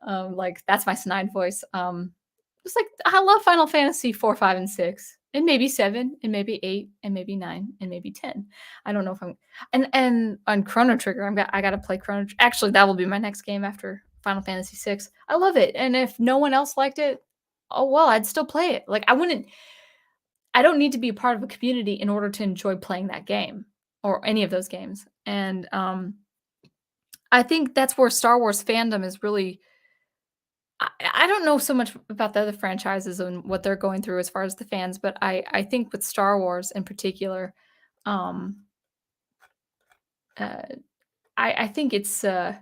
Like that's my snide voice. It's like I love Final Fantasy 4, 5, and 6. And maybe 7, and maybe 8, and maybe 9, and maybe 10. I don't know if I'm and on Chrono Trigger, I gotta play Actually, that will be my next game after Final Fantasy 6. I love it. And if no one else liked it, oh well, I'd still play it. Like I don't need to be a part of a community in order to enjoy playing that game or any of those games. And I think that's where Star Wars fandom is really. I don't know so much about the other franchises and what they're going through as far as the fans, but I think with Star Wars in particular, um, uh, I think it's what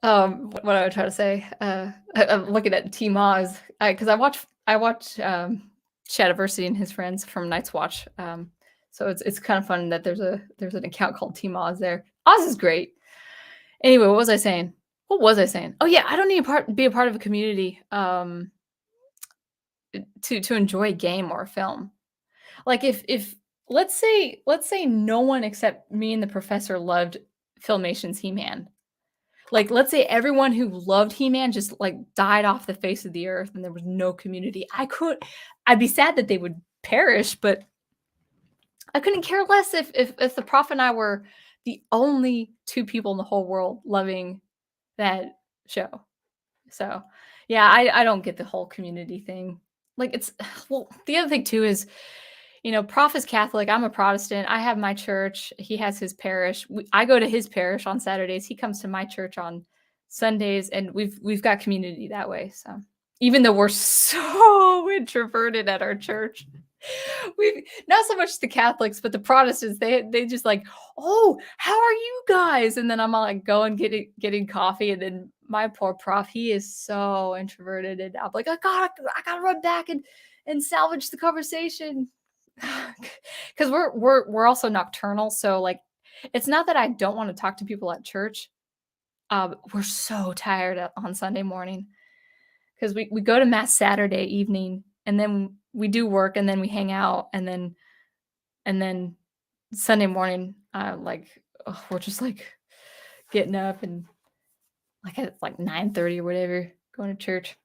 I would try to say. I'm looking at T Moz because I watch Shadiversity and his friends from Night's Watch. So it's kind of fun that there's an account called T Moz there. Oz is great. Anyway, what was I saying? What was I saying? Oh yeah, I don't need to be a part of a community to enjoy a game or a film. Like if let's say no one except me and the professor loved Filmation's He-Man. Like let's say everyone who loved He-Man just like died off the face of the earth and there was no community. I'd be sad that they would perish, but I couldn't care less if the prof and I were the only two people in the whole world loving that show. So, yeah, I don't get the whole community thing. Like it's well, the other thing too is, Prof is Catholic. I'm a Protestant. I have my church. He has his parish. I go to his parish on Saturdays. He comes to my church on Sundays, and we've got community that way. So even though we're so introverted at our church, we not so much the Catholics, but the Protestants. They just like, oh, how are you guys? And then I'm all like going getting coffee, and then my poor prof, he is so introverted, and I'm like, I gotta run back and salvage the conversation because we're also nocturnal. So like, it's not that I don't want to talk to people at church. We're so tired on Sunday morning because we go to mass Saturday evening, and then we do work, and then we hang out, and then Sunday morning, we're just like getting up and like at like 9:30 or whatever, going to church.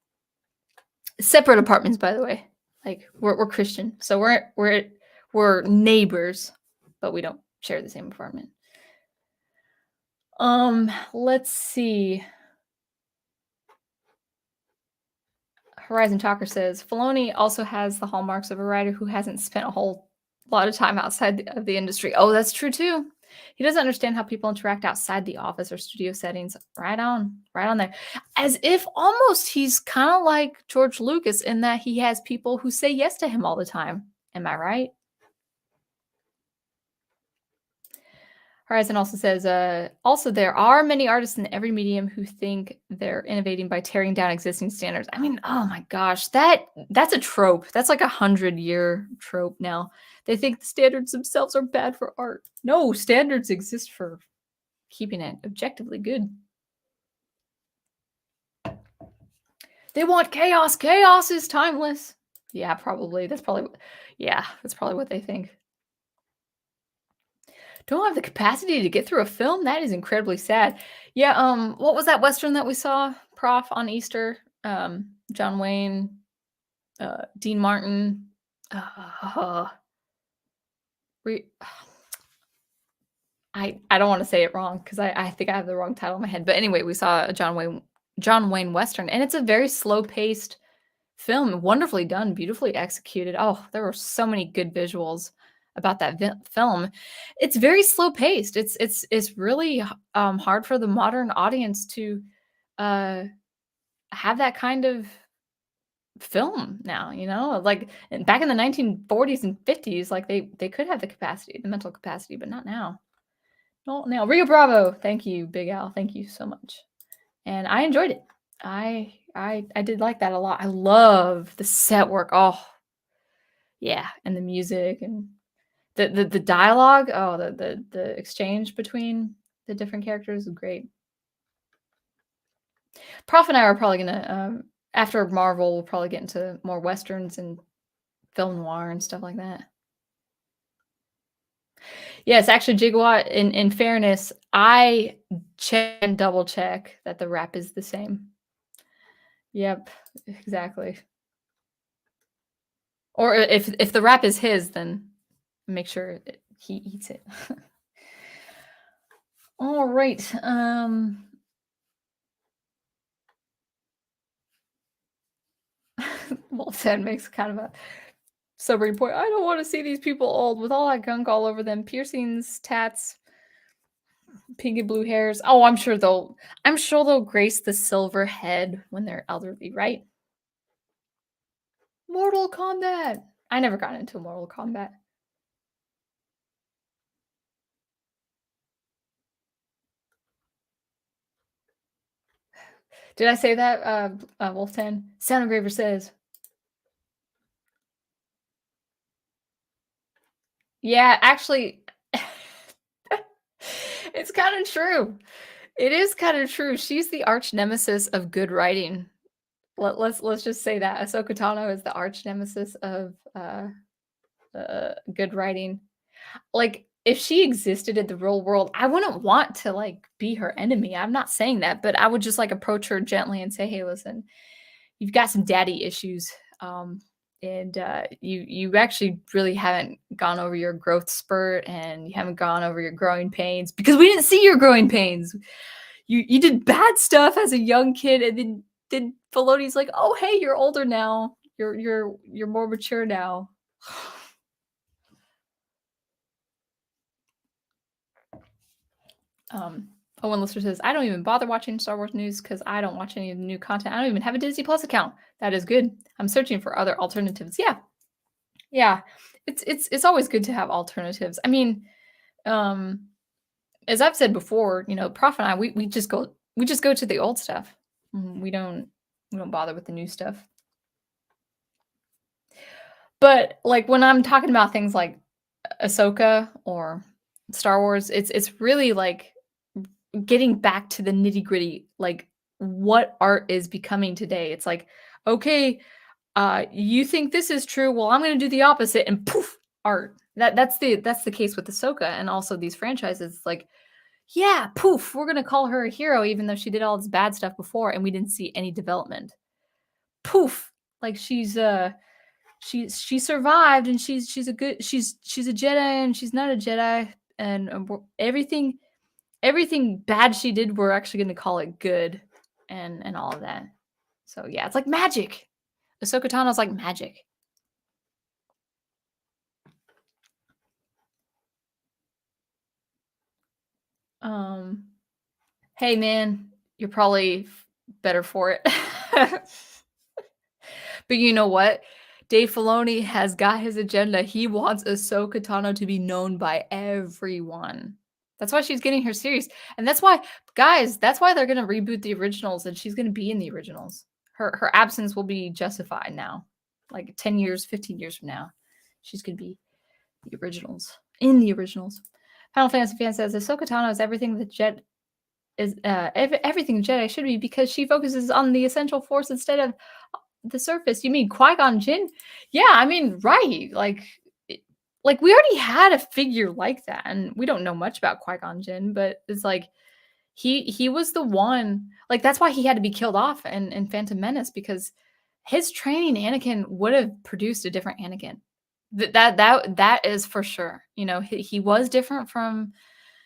Separate apartments, by the way. Like we're Christian, so we're neighbors, but we don't share the same apartment. Let's see. Horizon Talker says Filoni also has the hallmarks of a writer who hasn't spent a whole A lot of time outside of the industry. Oh, that's true too. He doesn't understand how people interact outside the office or studio settings. Right on there. As if almost he's kind of like George Lucas in that he has people who say yes to him all the time. Am I right? Horizon also says, also there are many artists in every medium who think they're innovating by tearing down existing standards. I mean, oh my gosh, that's a trope. That's like 100-year trope now. They think the standards themselves are bad for art. No, standards exist for keeping it objectively good. They want chaos. Chaos is timeless. Yeah, probably. That's probably what they think. Don't have the capacity to get through a film? That is incredibly sad. Yeah, what was that Western that we saw, Prof, on Easter? John Wayne, Dean Martin. Re I don't wanna say it wrong because I think I have the wrong title in my head, but anyway, we saw a John Wayne Western, and it's a very slow-paced film, wonderfully done, beautifully executed. Oh, there were so many good visuals about that film. It's very slow paced. It's really hard for the modern audience to uh, have that kind of film now. You know, like back in the 1940s and 50s, like they could have the capacity, the mental capacity, but not now. Not now. Rio Bravo. Thank you, Big Al. Thank you so much. And I enjoyed it. I did like that a lot. I love the set work. Oh, yeah, and the music and the dialogue. Oh, the exchange between the different characters is great. Prof and I are probably gonna after Marvel, we'll probably get into more westerns and film noir and stuff like that. Yes, actually, Gigawatt. In fairness, I check and double check that the rap is the same. Yep, exactly. Or if the rap is his, then make sure he eats it. All right. Wolf's Head makes kind of a sobering point. I don't want to see these people old with all that gunk all over them, piercings, tats, pinky blue hairs. Oh, I'm sure they'll grace the silver head when they're elderly, right? Mortal Kombat. I never got into Mortal Kombat. Did I say that, Wolf 10? Sound Engraver says. Yeah, actually, it's kind of true. It is kind of true. She's the arch nemesis of good writing. Let's just say that Ahsoka Tano is the arch nemesis of good writing. Like if she existed in the real world, I wouldn't want to like be her enemy. I'm not saying that, but I would just like approach her gently and say, "Hey, listen, you've got some daddy issues, and you actually really haven't gone over your growth spurt, and you haven't gone over your growing pains because we didn't see your growing pains. You did bad stuff as a young kid, and then Filoni's like, oh hey, you're older now. You're more mature now." Owen Lister says, I don't even bother watching Star Wars news because I don't watch any of the new content. I don't even have a Disney Plus account. That is good. I'm searching for other alternatives. Yeah. Yeah. It's always good to have alternatives. I mean, um, as I've said before, you know, Prof and I, we just go to the old stuff. We don't bother with the new stuff. But like when I'm talking about things like Ahsoka or Star Wars, it's really like getting back to the nitty-gritty, like what art is becoming today. It's like, okay, you think this is true, well, I'm gonna do the opposite, and poof, art. That's the case with Ahsoka and also these franchises. It's like, yeah, poof, we're gonna call her a hero, even though she did all this bad stuff before and we didn't see any development. Poof, like she survived and she's a Jedi and she's not a Jedi, and everything bad she did, we're actually going to call it good, and all of that. So yeah, it's like magic. Ahsoka Tano's like magic. Um, hey man, you're probably better for it. But you know what? Dave Filoni has got his agenda. He wants Ahsoka Tano to be known by everyone. That's why she's getting her series. And that's why, guys, that's why they're gonna reboot the originals and she's gonna be in the originals. Her absence will be justified now. Like 10 years, 15 years from now. She's gonna be the originals. In the originals. Final Fantasy fan says Ahsoka Tano is everything the Jet is everything Jedi should be because she focuses on the essential force instead of the surface. You mean Qui-Gon Jinn? Yeah, I mean, right. Like we already had a figure like that, and we don't know much about Qui-Gon Jinn, but it's like he was the one. Like that's why he had to be killed off in Phantom Menace because his training Anakin would have produced a different Anakin. That is for sure. You know, he was different from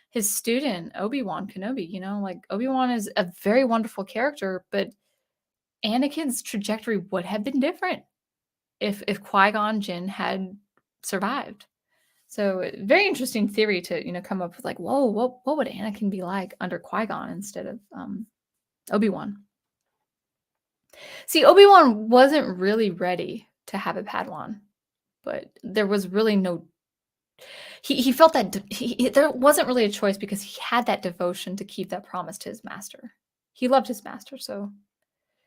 his student Obi-Wan Kenobi. You know, like Obi-Wan is a very wonderful character, but Anakin's trajectory would have been different if Qui-Gon Jinn had survived. So very interesting theory to come up with like, whoa, what would Anakin be like under Qui-Gon instead of Obi-Wan? See, Obi-Wan wasn't really ready to have a Padawan, but there was really no. He felt that there wasn't really a choice because he had that devotion to keep that promise to his master. He loved his master, so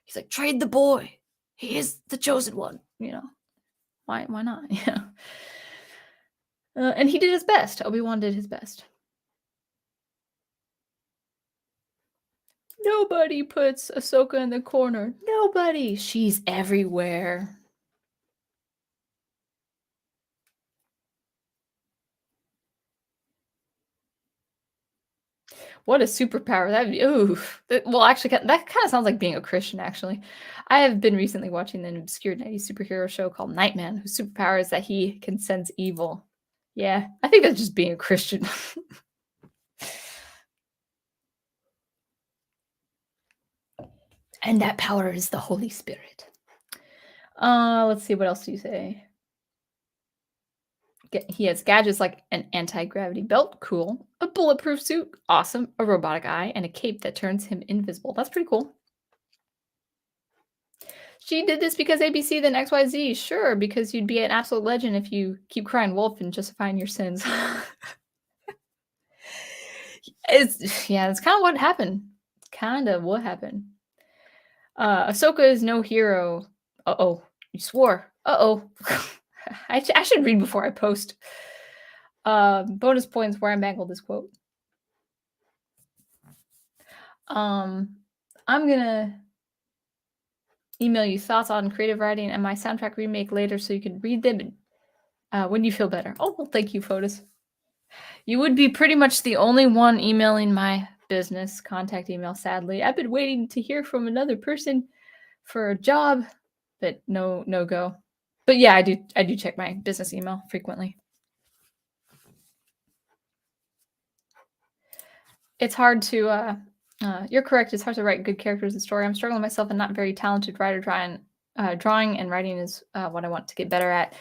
he's like, trade the boy. He is the chosen one. Why not? Yeah. And he did his best. Obi-Wan did his best. Nobody puts Ahsoka in the corner. Nobody. She's everywhere. What a superpower that'd be. Ooh. Well, actually, that kind of sounds like being a Christian, actually. I have been recently watching an obscure 90s superhero show called Nightman, whose superpower is that he can sense evil. Yeah, I think that's just being a Christian. And that power is the Holy Spirit. Let's see, what else do you say? He has gadgets like an anti-gravity belt, cool. A bulletproof suit, awesome. A robotic eye, and a cape that turns him invisible. That's pretty cool. She did this because ABC, then XYZ. Sure, because you'd be an absolute legend if you keep crying wolf and justifying your sins. That's kind of what happened. Kind of what happened. Ahsoka is no hero. Uh-oh. You swore. Uh-oh. I should read before I post. Bonus points where I mangled this quote. I'm gonna email you thoughts on creative writing and my soundtrack remake later so you can read them when you feel better. Oh, well, thank you, Fotis. You would be pretty much the only one emailing my business contact email, sadly. I've been waiting to hear from another person for a job, but no go. But yeah, I do check my business email frequently. It's hard to you're correct. It's hard to write good characters and story. I'm struggling myself and not very talented writer. Drawing and writing is what I want to get better at.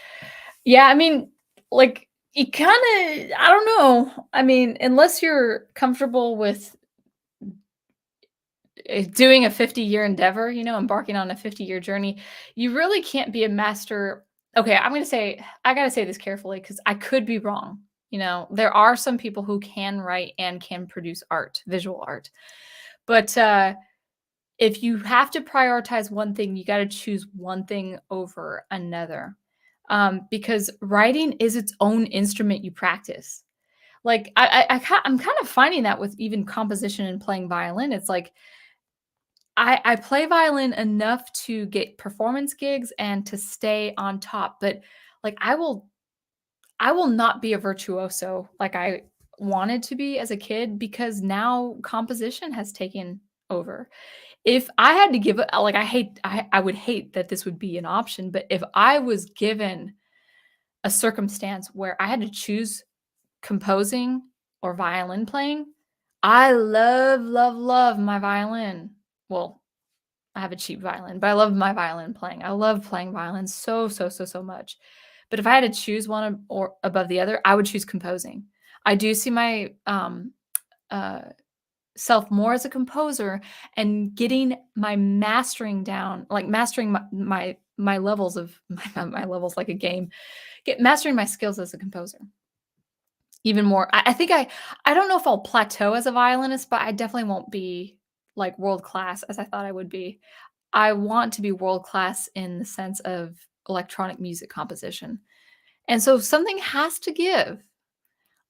Yeah, I mean, like you kind of, I don't know. I mean, unless you're comfortable with doing a 50-year endeavor, embarking on a 50-year journey, you really can't be a master. Okay, I got to say this carefully because I could be wrong. There are some people who can write and can produce art, visual art. But if you have to prioritize one thing, you got to choose one thing over another. Because writing is its own instrument you practice. Like I'm kind of finding that with even composition and playing violin. It's like I play violin enough to get performance gigs and to stay on top, but like I will not be a virtuoso like I wanted to be as a kid because now composition has taken over. If I had to give it, like I would hate that this would be an option, but if I was given a circumstance where I had to choose composing or violin playing, I love my violin. Well, I have a cheap violin, but I love my violin playing. I love playing violin so much. But if I had to choose one or above the other, I would choose composing. I do see my uh, self more as a composer and getting my mastering down, like mastering my levels of my levels like a game, get mastering my skills as a composer even more. I think I don't know if I'll plateau as a violinist, but I definitely won't be like world class as I thought I would be. I want to be world class in the sense of electronic music composition. And so something has to give.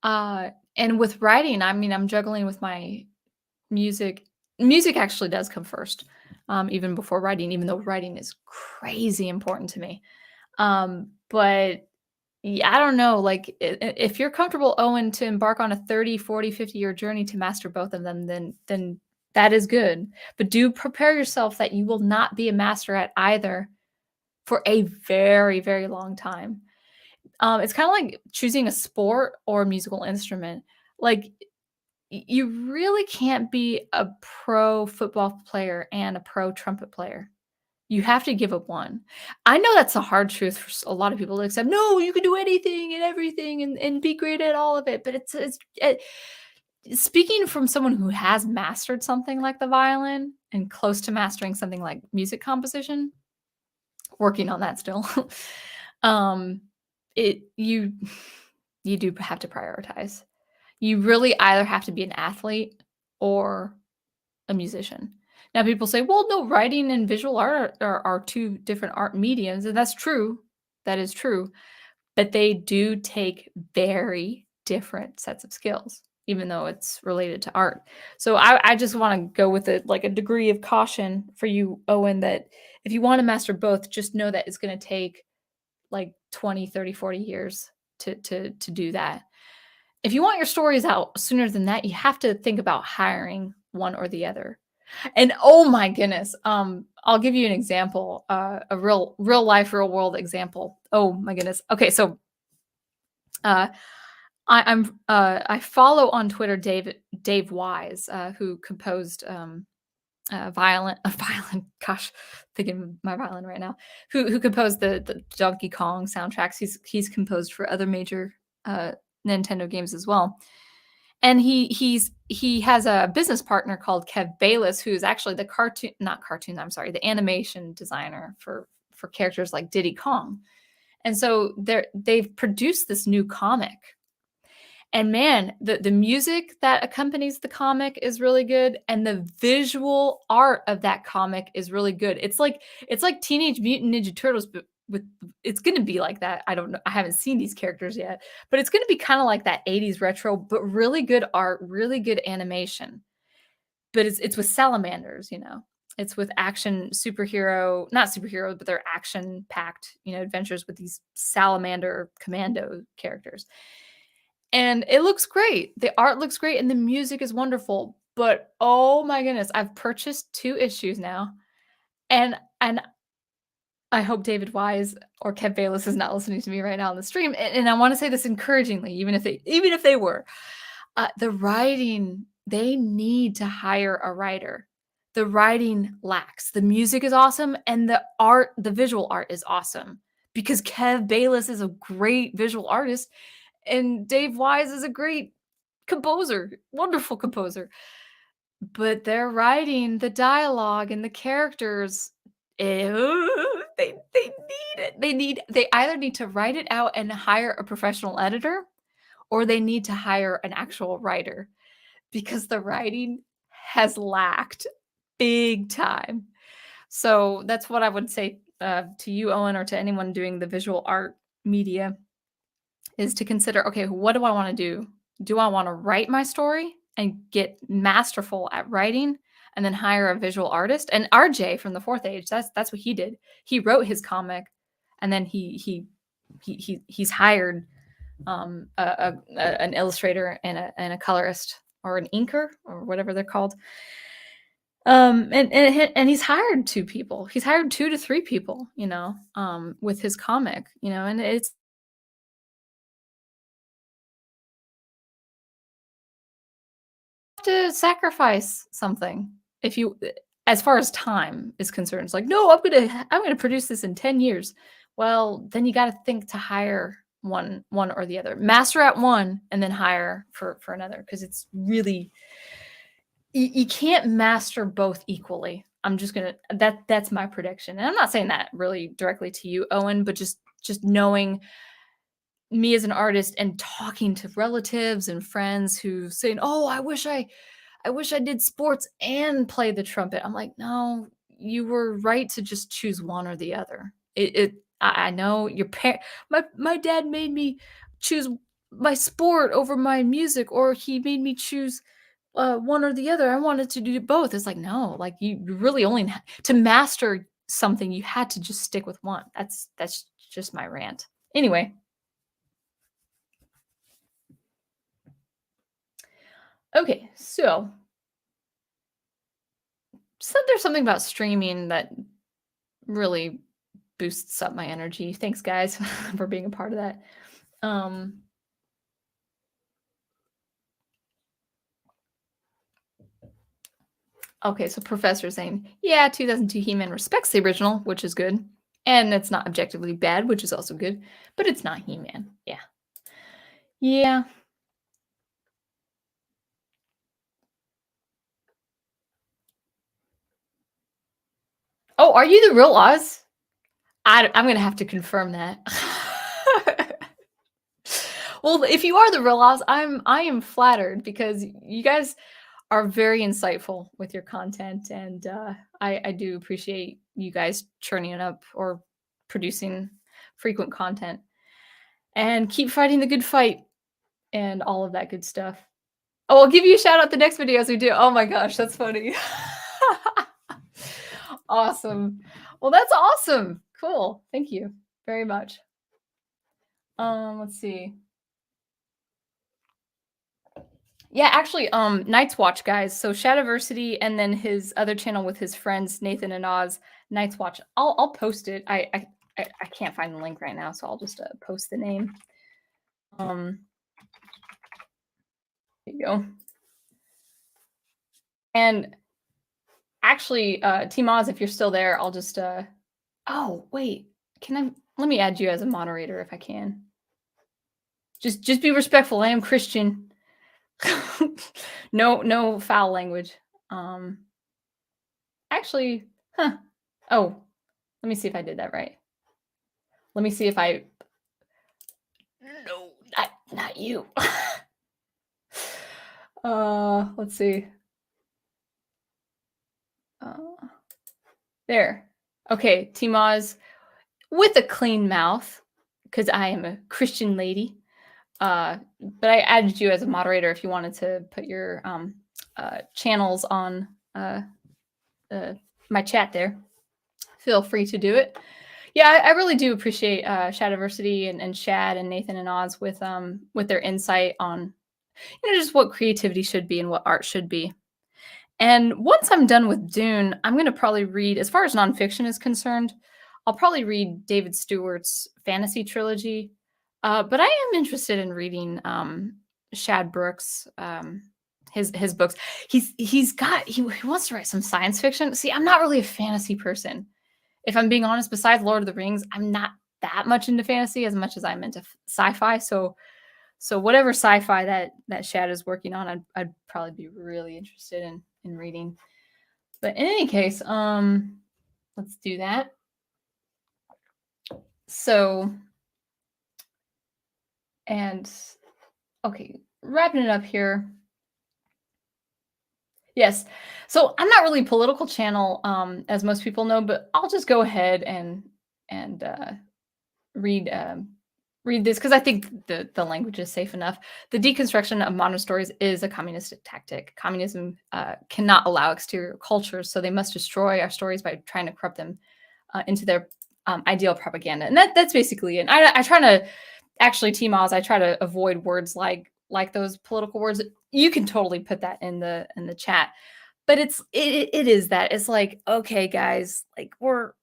And with writing, I mean, I'm juggling with my music. Music actually does come first, even before writing, even though writing is crazy important to me. But yeah, I don't know. Like, if you're comfortable, Owen, to embark on a 30, 40, 50-year journey to master both of them, then that is good. But do prepare yourself that you will not be a master at either for a very, very long time. It's kind of like choosing a sport or a musical instrument. Like, you really can't be a pro football player and a pro trumpet player. You have to give up one. I know that's a hard truth for a lot of people to accept. No, you can do anything and everything and be great at all of it. But speaking from someone who has mastered something like the violin and close to mastering something like music composition, working on that still. um, it you do have to prioritize. You really either have to be an athlete or a musician. Now people say, "Well, no, writing and visual art are two different art mediums," and that's true. That is true, but they do take very different sets of skills, even though it's related to art. So I just want to go with it like a degree of caution for you, Owen, that if you want to master both, just know that it's going to take like 20, 30, 40 years to do that. If you want your stories out sooner than that, you have to think about hiring one or the other. And oh my goodness, I'll give you an example, a real life, real world example. Oh my goodness. Okay, so uh, I follow on Twitter Dave Wise, who composed violin. Gosh, thinking of my violin right now. Who composed the Donkey Kong soundtracks? He's composed for other major uh, Nintendo games as well. And he has a business partner called Kev Bayless, who's actually the not cartoon, I'm sorry, the animation designer for characters like Diddy Kong. And so they've produced this new comic. And man, the music that accompanies the comic is really good, and the visual art of that comic is really good. It's like Teenage Mutant Ninja Turtles, but with it's gonna be like that. I don't know. I haven't seen these characters yet, but it's gonna be kind of like that 80s retro, but really good art, really good animation. But it's with salamanders, you know. It's with action superhero, not superhero, but they're action packed, you know, adventures with these salamander commando characters. And it looks great. The art looks great and the music is wonderful. But oh my goodness, I've purchased 2 issues now. And I hope David Wise or Kev Bayless is not listening to me right now on the stream. And I want to say this encouragingly, even if they were. The writing, they need to hire a writer. The writing lacks. The music is awesome and the art, the visual art is awesome because Kev Bayless is a great visual artist and Dave Wise is a great composer, wonderful composer. But they're writing the dialogue and the characters. They need it. They either need to write it out and hire a professional editor, or they need to hire an actual writer because the writing has lacked big time. So that's what I would say to you, Owen, or to anyone doing the visual art media is to consider, okay, what do I want to do? Do I want to write my story and get masterful at writing and then hire a visual artist? And RJ from the Fourth Age, that's what he did. He wrote his comic and then he's hired an illustrator and a colorist or an inker or whatever they're called. And he's hired 2 people. He's hired 2 to 3 people, you know, with his comic, you know, and it's to sacrifice something if you as far as time is concerned. It's like, no, I'm gonna produce this in 10 years. Well, then you got to think to hire one or the other. Master at one and then hire for another, because it's really, you can't master both equally. I'm just gonna, that's my prediction. And I'm not saying that really directly to you, Owen, but just knowing me as an artist and talking to relatives and friends who saying, "Oh, I wish I did sports and play the trumpet." I'm like, "No, you were right to just choose one or the other." I know your my dad made me choose my sport over my music, or he made me choose one or the other. I wanted to do both. It's like, no, like you really only to master something, you had to just stick with one. That's just my rant. Anyway, okay, so said there's something about streaming that really boosts up my energy. Thanks, guys, for being a part of that. Um, okay, so Professor saying, yeah, 2002 He-Man respects the original, which is good. And it's not objectively bad, which is also good. But it's not He-Man. Yeah. Yeah. Oh, are you the real Oz? I'm going to have to confirm that. Well, if you are the real Oz, I am flattered, because you guys are very insightful with your content, and I do appreciate you guys churning it up or producing frequent content, and keep fighting the good fight and all of that good stuff. Oh, I'll give you a shout out the next video as we do. Oh my gosh, that's funny. Awesome. Well, that's awesome. Cool. Thank you very much. Let's see. Yeah, actually, Night's Watch, guys. So Shadiversity, and then his other channel with his friends Nathan and Oz, Night's Watch. I'll post it. I can't find the link right now, so I'll just post the name. There you go. And actually, Team Oz, if you're still there, I'll just oh, wait. Let me add you as a moderator if I can. Just be respectful. I am Christian. No foul language. Actually, huh. Oh, let me see if I did that right. Let me see if I. No, not you. Let's see. There. Okay, Timaz, with a clean mouth, because I am a Christian lady. But I added you as a moderator if you wanted to put your channels on my chat there. Feel free to do it. Yeah, I really do appreciate Shadiversity and Shad and Nathan and Oz with their insight on, just what creativity should be and what art should be. And once I'm done with Dune, I'm going to probably read, as far as nonfiction is concerned, I'll probably read David Stewart's fantasy trilogy. But I am interested in reading Shad Brooks, his books. He wants to write some science fiction. See, I'm not really a fantasy person. If I'm being honest, besides Lord of the Rings, I'm not that much into fantasy as much as I'm into sci-fi. So whatever sci-fi that Shad is working on, I'd probably be really interested in reading. But in any case, let's do that. So, and okay, wrapping it up here. Yes. So I'm not really a political channel, as most people know, but I'll just go ahead and read this, because I think the language is safe enough. The deconstruction of modern stories is a communistic tactic. Communism cannot allow exterior cultures, so they must destroy our stories by trying to corrupt them into their ideal propaganda. And that's basically it. I try to, actually, Team Oz, I try to avoid words like those political words. You can totally put that in the chat, but it is that. It's like, okay, guys, like we're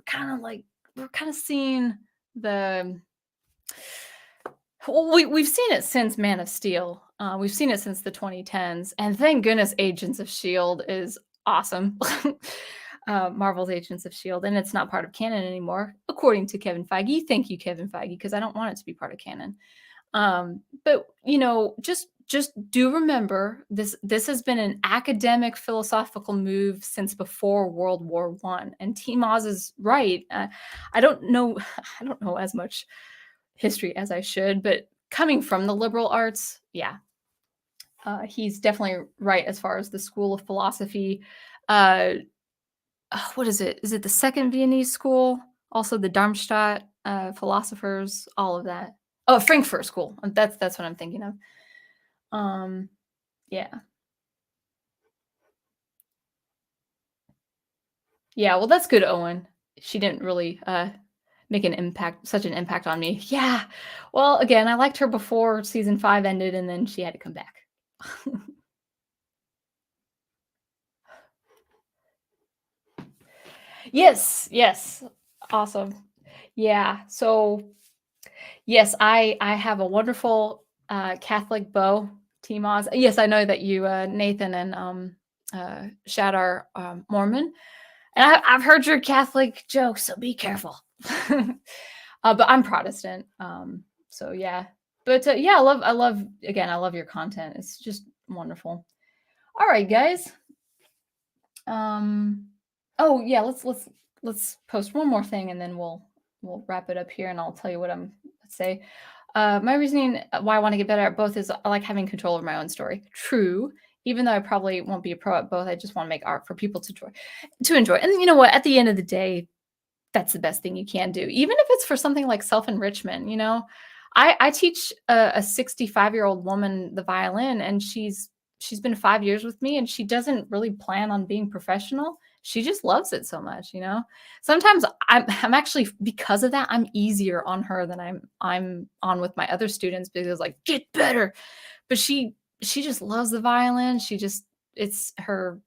kind of seeing the. Well, we've seen it since Man of Steel. We've seen it since the 2010s, and thank goodness Agents of S.H.I.E.L.D. is awesome. Marvel's Agents of S.H.I.E.L.D., and it's not part of canon anymore, according to Kevin Feige. Thank you, Kevin Feige, because I don't want it to be part of canon. But just do remember this has been an academic philosophical move since before World War One. And T. Moz is right. I don't know I don't know as much history as I should, but coming from the liberal arts, yeah, he's definitely right as far as the school of philosophy. Uh, what is it? Is it the Second Viennese School? Also the Darmstadt philosophers, all of that. Oh, Frankfurt School. That's what I'm thinking of. Yeah. Yeah, well, that's good, Owen. She didn't really make such an impact on me. Yeah. Well, again, I liked her before season 5 ended, and then she had to come back. Yes. Awesome. Yeah. So yes, I have a wonderful Catholic beau, T-Moz. Yes, I know that you, Nathan and Shad are Mormon. And I've heard your Catholic jokes, so be careful. But I'm Protestant, so yeah. But yeah, I love your content. It's just wonderful. All right, guys. Oh yeah, let's post one more thing, and then we'll wrap it up here, and I'll tell you what I'm say. My reasoning why I want to get better at both is I like having control over my own story. True. Even though I probably won't be a pro at both, I just want to make art for people to enjoy. And you know what? At the end of the day, that's the best thing you can do. Even if it's for something like self-enrichment, I teach a 65-year-old woman the violin, and she's been 5 years with me, and she doesn't really plan on being professional. She just loves it so much. Sometimes I'm actually, because of that, I'm easier on her than I'm on with my other students, because like, get better. But she just loves the violin. It's her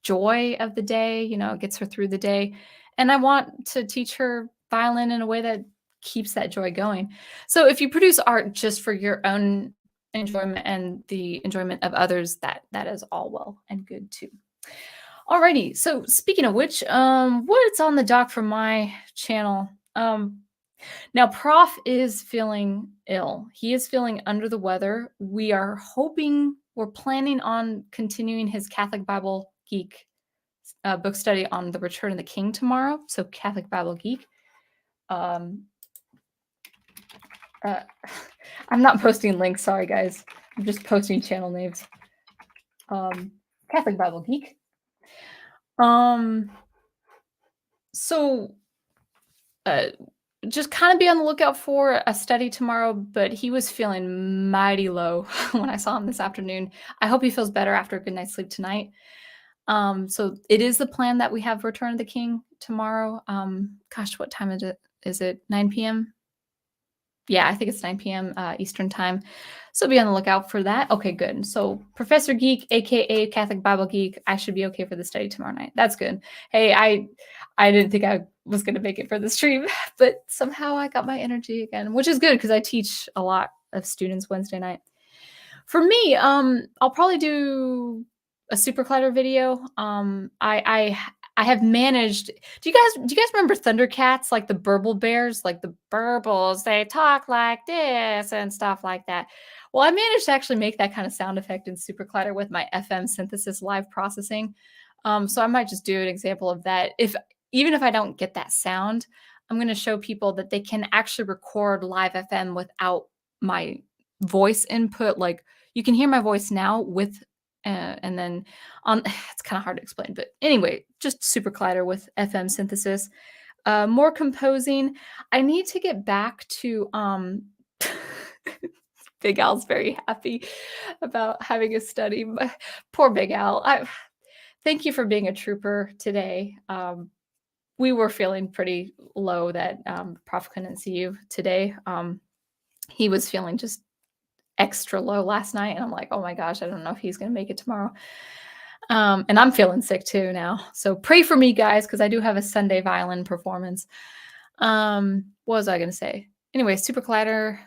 joy of the day, it gets her through the day. And I want to teach her violin in a way that keeps that joy going. So if you produce art just for your own enjoyment and the enjoyment of others, that is all well and good too. Alrighty. So speaking of which, what's on the dock for my channel? Now, Prof is feeling ill. He is feeling under the weather. We're planning on continuing his Catholic Bible Geek book study on the Return of the King tomorrow. So Catholic Bible Geek. I'm not posting links. Sorry, guys. I'm just posting channel names. Catholic Bible Geek. So just kind of be on the lookout for a study tomorrow, but he was feeling mighty low when I saw him this afternoon. I hope he feels better after a good night's sleep tonight. So it is the plan that we have Return of the King tomorrow. Gosh, what time is it? Is it 9 p.m.? Yeah, I think it's 9 p.m. Eastern time. So be on the lookout for that. Okay, good. So Professor Geek, aka Catholic Bible Geek, I should be okay for the study tomorrow night. That's good. Hey, I didn't think I was going to make it for the stream, but somehow I got my energy again, which is good because I teach a lot of students Wednesday night. For me, I'll probably do a SuperCollider video. I have managed. Do you guys remember Thundercats, like the Burble Bears, like the Burbles? They talk like this and stuff like that. Well, I managed to actually make that kind of sound effect in SuperCollider with my FM synthesis live processing. So I might just do an example of that. Even if I don't get that sound, I'm going to show people that they can actually record live FM without my voice input. Like you can hear my voice now with and then on it's kind of hard to explain, but anyway, just SuperCollider with FM synthesis. More composing. I need to get back to Big Al's very happy about having a study. Poor Big Al. Thank you for being a trooper today. We were feeling pretty low that Prof couldn't see you today. He was feeling just extra low last night, and I'm like, oh my gosh, I don't know if he's gonna make it tomorrow. And I'm feeling sick too now, so pray for me, guys, because I do have a Sunday violin performance. What was I gonna say? Anyway, SuperCollider,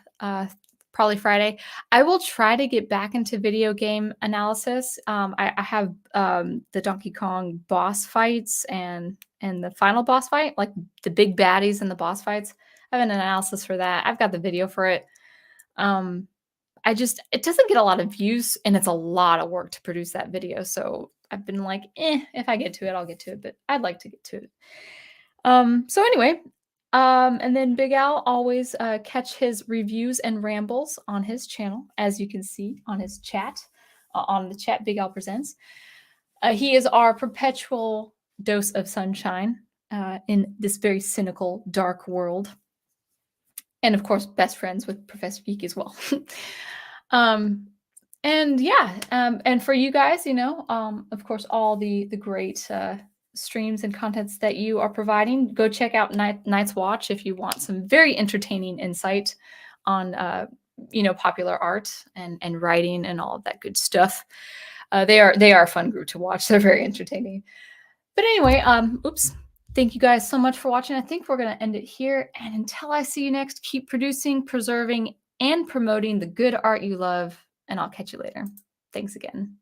Probably Friday. I will try to get back into video game analysis. I have the Donkey Kong boss fights and the final boss fight, like the big baddies and the boss fights. I have an analysis for that. I've got the video for it. Um, it doesn't get a lot of views, and it's a lot of work to produce that video. So I've been like, if I get to it, I'll get to it. But I'd like to get to it. So anyway, and then Big Al always catch his reviews and rambles on his channel, as you can see on his chat, on the chat. Big Al presents. He is our perpetual dose of sunshine in this very cynical, dark world, and of course, best friends with Professor Geek as well. um, and yeah, and for you guys, of course, all the great streams and contents that you are providing, go check out Night's Watch if you want some very entertaining insight on popular art and writing and all of that good stuff. They are a fun group to watch. They're very entertaining. But anyway, oops. Thank you guys so much for watching. I think we're going to end it here. And until I see you next, keep producing, preserving, and promoting the good art you love. And I'll catch you later. Thanks again.